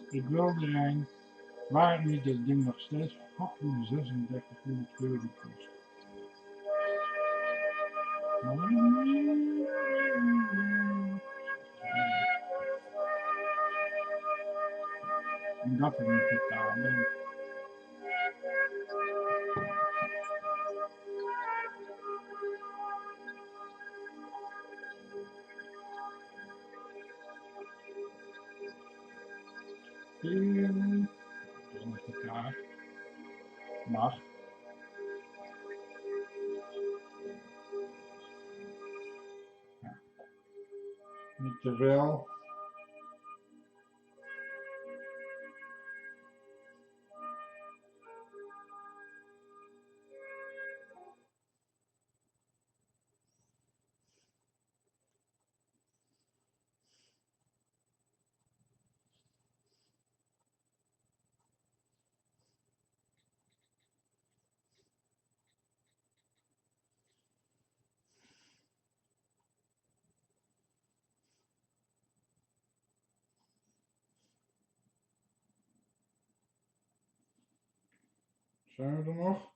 Ik wil er een, waar niet dat ding nog steeds fucking 3600 euro kost. En dat er niet betalen. Zonder gitaar. Mag. Ja. Niet te veel. Zijn we er nog?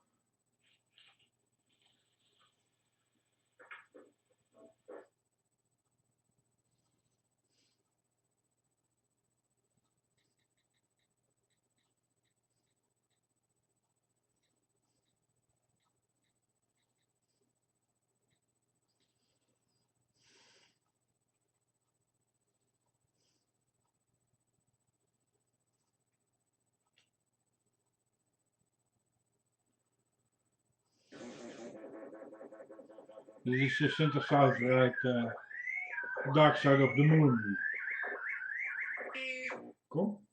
Dit is de synthesizer uit Dark Side of the Moon. Kom.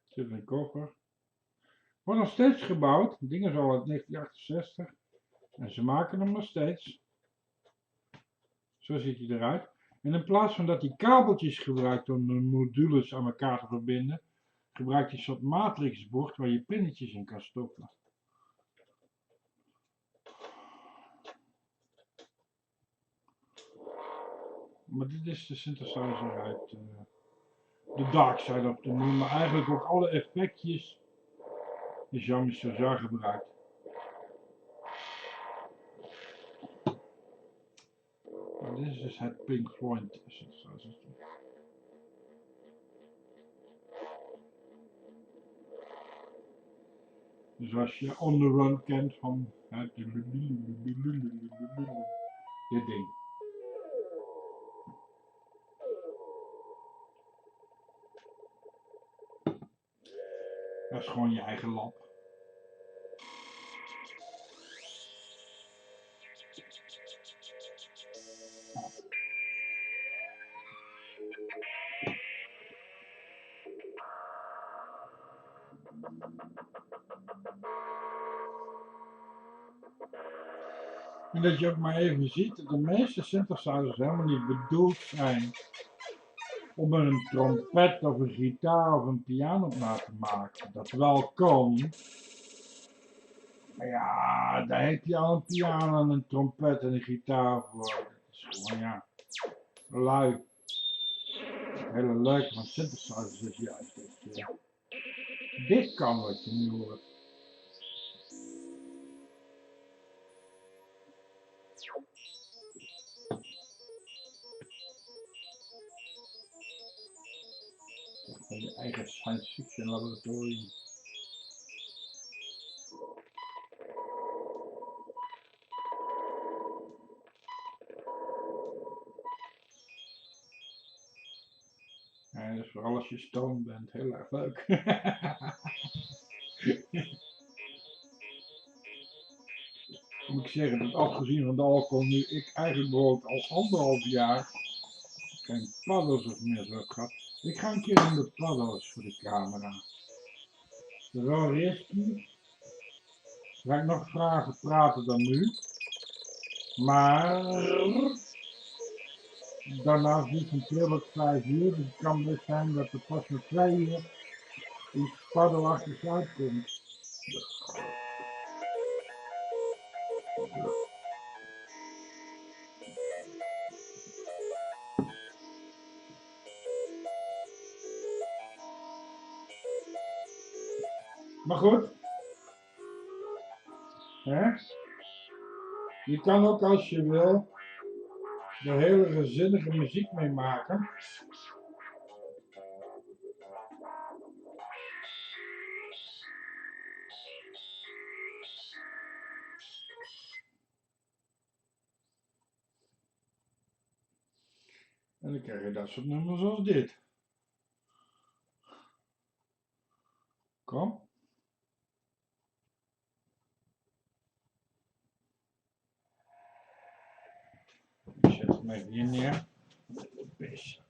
Zit in een koffer. Wordt nog steeds gebouwd. Het ding is al uit 1968. En ze maken hem nog steeds. Zo ziet hij eruit. En in plaats van dat hij kabeltjes gebruikt om de modules aan elkaar te verbinden, gebruikt hij een soort matrixbord waar je pinnetjes in kan stoppen. Maar dit is de synthesizer uit de Dark Side of the Moon, maar eigenlijk ook alle effectjes die Jean-Michel gebruikt. Maar dit is dus het Pink Floyd synthesizer. Dus als je On The Run kent van dit ding. Dat is gewoon je eigen lab. En dat je ook maar even ziet dat de meeste synthesizers helemaal niet bedoeld zijn om een trompet of een gitaar of een piano op na te maken. Dat wel kan. Maar ja, daar heb je al een piano en een trompet en een gitaar voor. Dat is gewoon ja, lui. Het hele leuke van synthesizers is juist dat je dit kan wat je nu hoort. Van je eigen science fiction laboratorium. Ja, dus vooral als je stoned bent, heel erg leuk. Moet ik zeggen dat afgezien van de alcohol nu ik eigenlijk bijvoorbeeld al 1,5 jaar geen paddo's of meer zo heb gehad. Ik ga een keer in de paddo's voor de camera. Dat is wel risky. Ga ik nog vragen praten dan nu. Maar daarna is het een 5 uur. Dus het kan best zijn dat er pas na 2 uur iets paddelachtigs uitkomt. Maar goed. Hè? Je kan ook als je wil er hele gezinnige muziek mee maken. En dan krijg je dat soort nummers zoals dit. Kom. Ik zet hem even hier neer. Pis.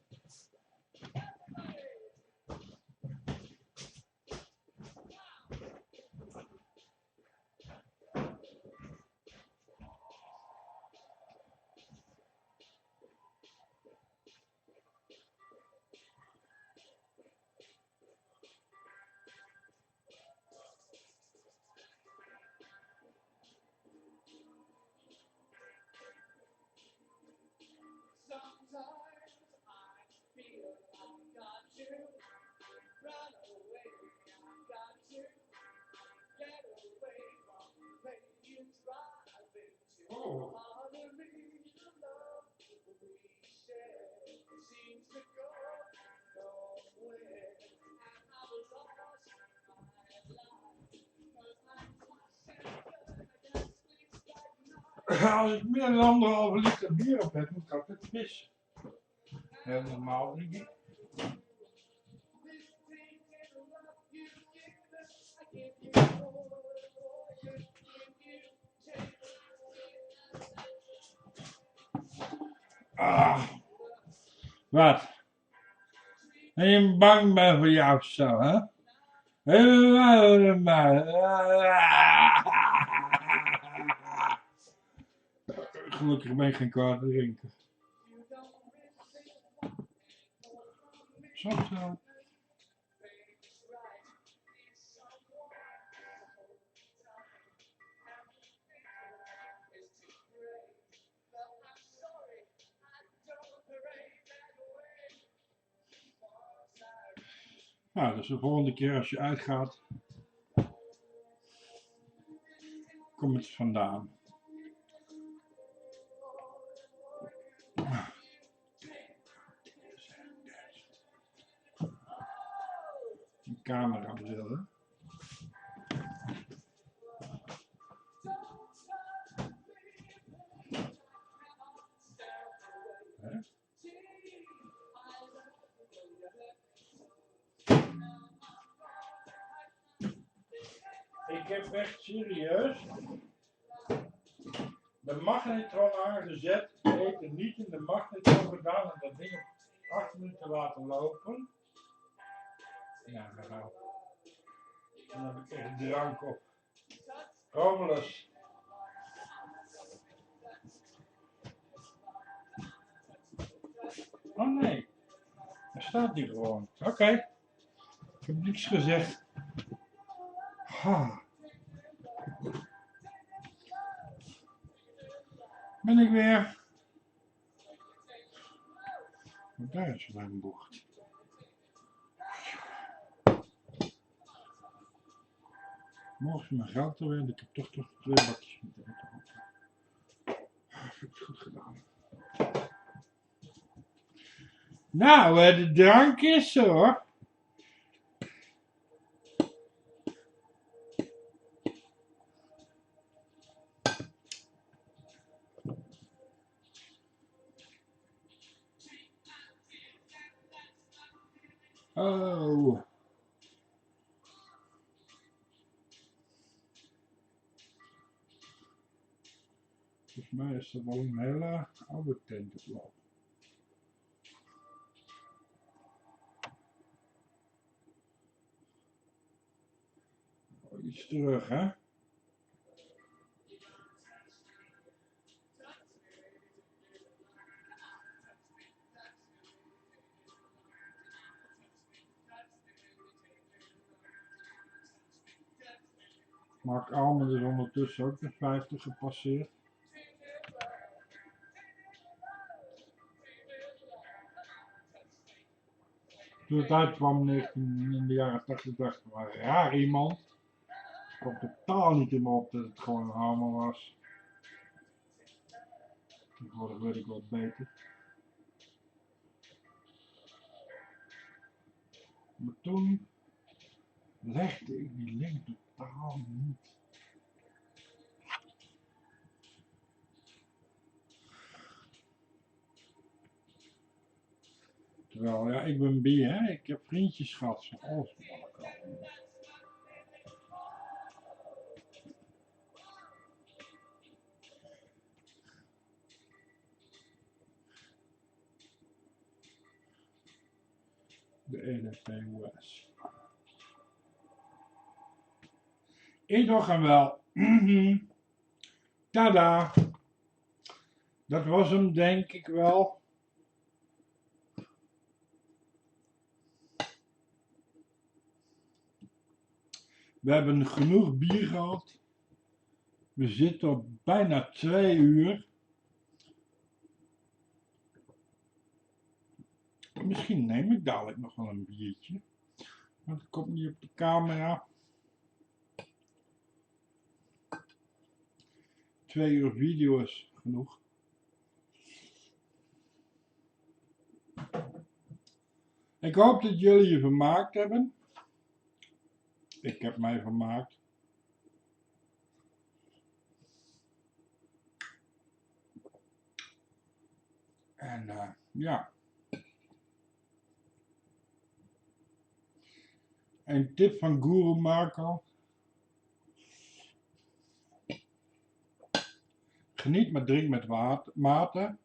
Oh. Als ik meer dan 1,5 liter bier op heb, moet ik altijd pissen. Heel normaal, denk ik. Ah, wat? En je bang bent voor jou of zo, hè? Gelukkig ben ik geen kwaad drinker. Soms wel. Nou, dus de volgende keer als je uitgaat, kom het vandaan. Een camera willen. Ik heb echt serieus de magnetron aangezet, eten niet in de magnetron gedaan en dat ding op 8 minuten laten lopen. Ja, nou. Dan heb ik echt drank op. Romulus. Oh nee, daar staat die gewoon. Oké. Ik heb niks gezegd. Ha. Ben ik weer. Want daar is mijn bocht. Morgen is mijn geld er weer en ik heb toch 2 bakjes moeten eten. Heb ik het goed gedaan. Nou, de drank is er hoor. Oh. Volgens mij is dat wel een hele oude tent op loop. Oh, iets terug, hè? Mark Almen is ondertussen ook de 50 gepasseerd. Toen het uitkwam in de jaren 80 dacht ik, maar raar iemand. Het kwam totaal niet in me op dat het gewoon een hamer was. Tegenwoordig weet ik wat beter. Maar toen legde ik die link totaal niet. Terwijl, ja, ik ben Bier, hè? Ik heb vriendjes gehad van alles van alle kanten. De EDP-US. Ik nog hem wel. Tada! Dat was hem denk ik wel. We hebben genoeg bier gehad. We zitten op bijna 2 uur. Misschien neem ik dadelijk nog wel een biertje. Maar dat komt niet op de camera. 2 uur video is genoeg. Ik hoop dat jullie je vermaakt hebben. Ik heb mij vermaakt. En ja. Een tip van Guru Marco. Geniet maar drink met mate.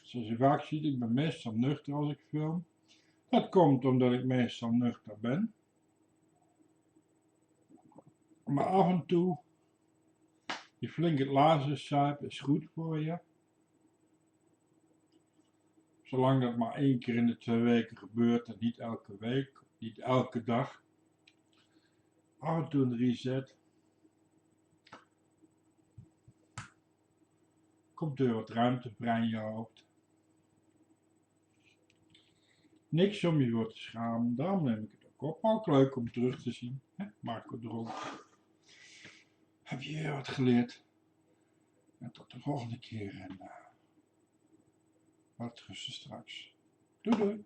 Zoals je vaak ziet, ik ben meestal nuchter als ik film. Dat komt omdat ik meestal nuchter ben. Maar af en toe, je flink het lazen zuipen is goed voor je. Zolang dat maar 1 keer in de 2 weken gebeurt en niet elke week, niet elke dag. Af en toe een reset. Komt er wat ruimte vrij in je hoofd. Niks om je voor te schamen, daarom neem ik het ook op. Maar ook leuk om terug te zien. Hè? Marco de Roken. Heb je weer wat geleerd? En tot de volgende keer en wat rusten straks. Doei doei.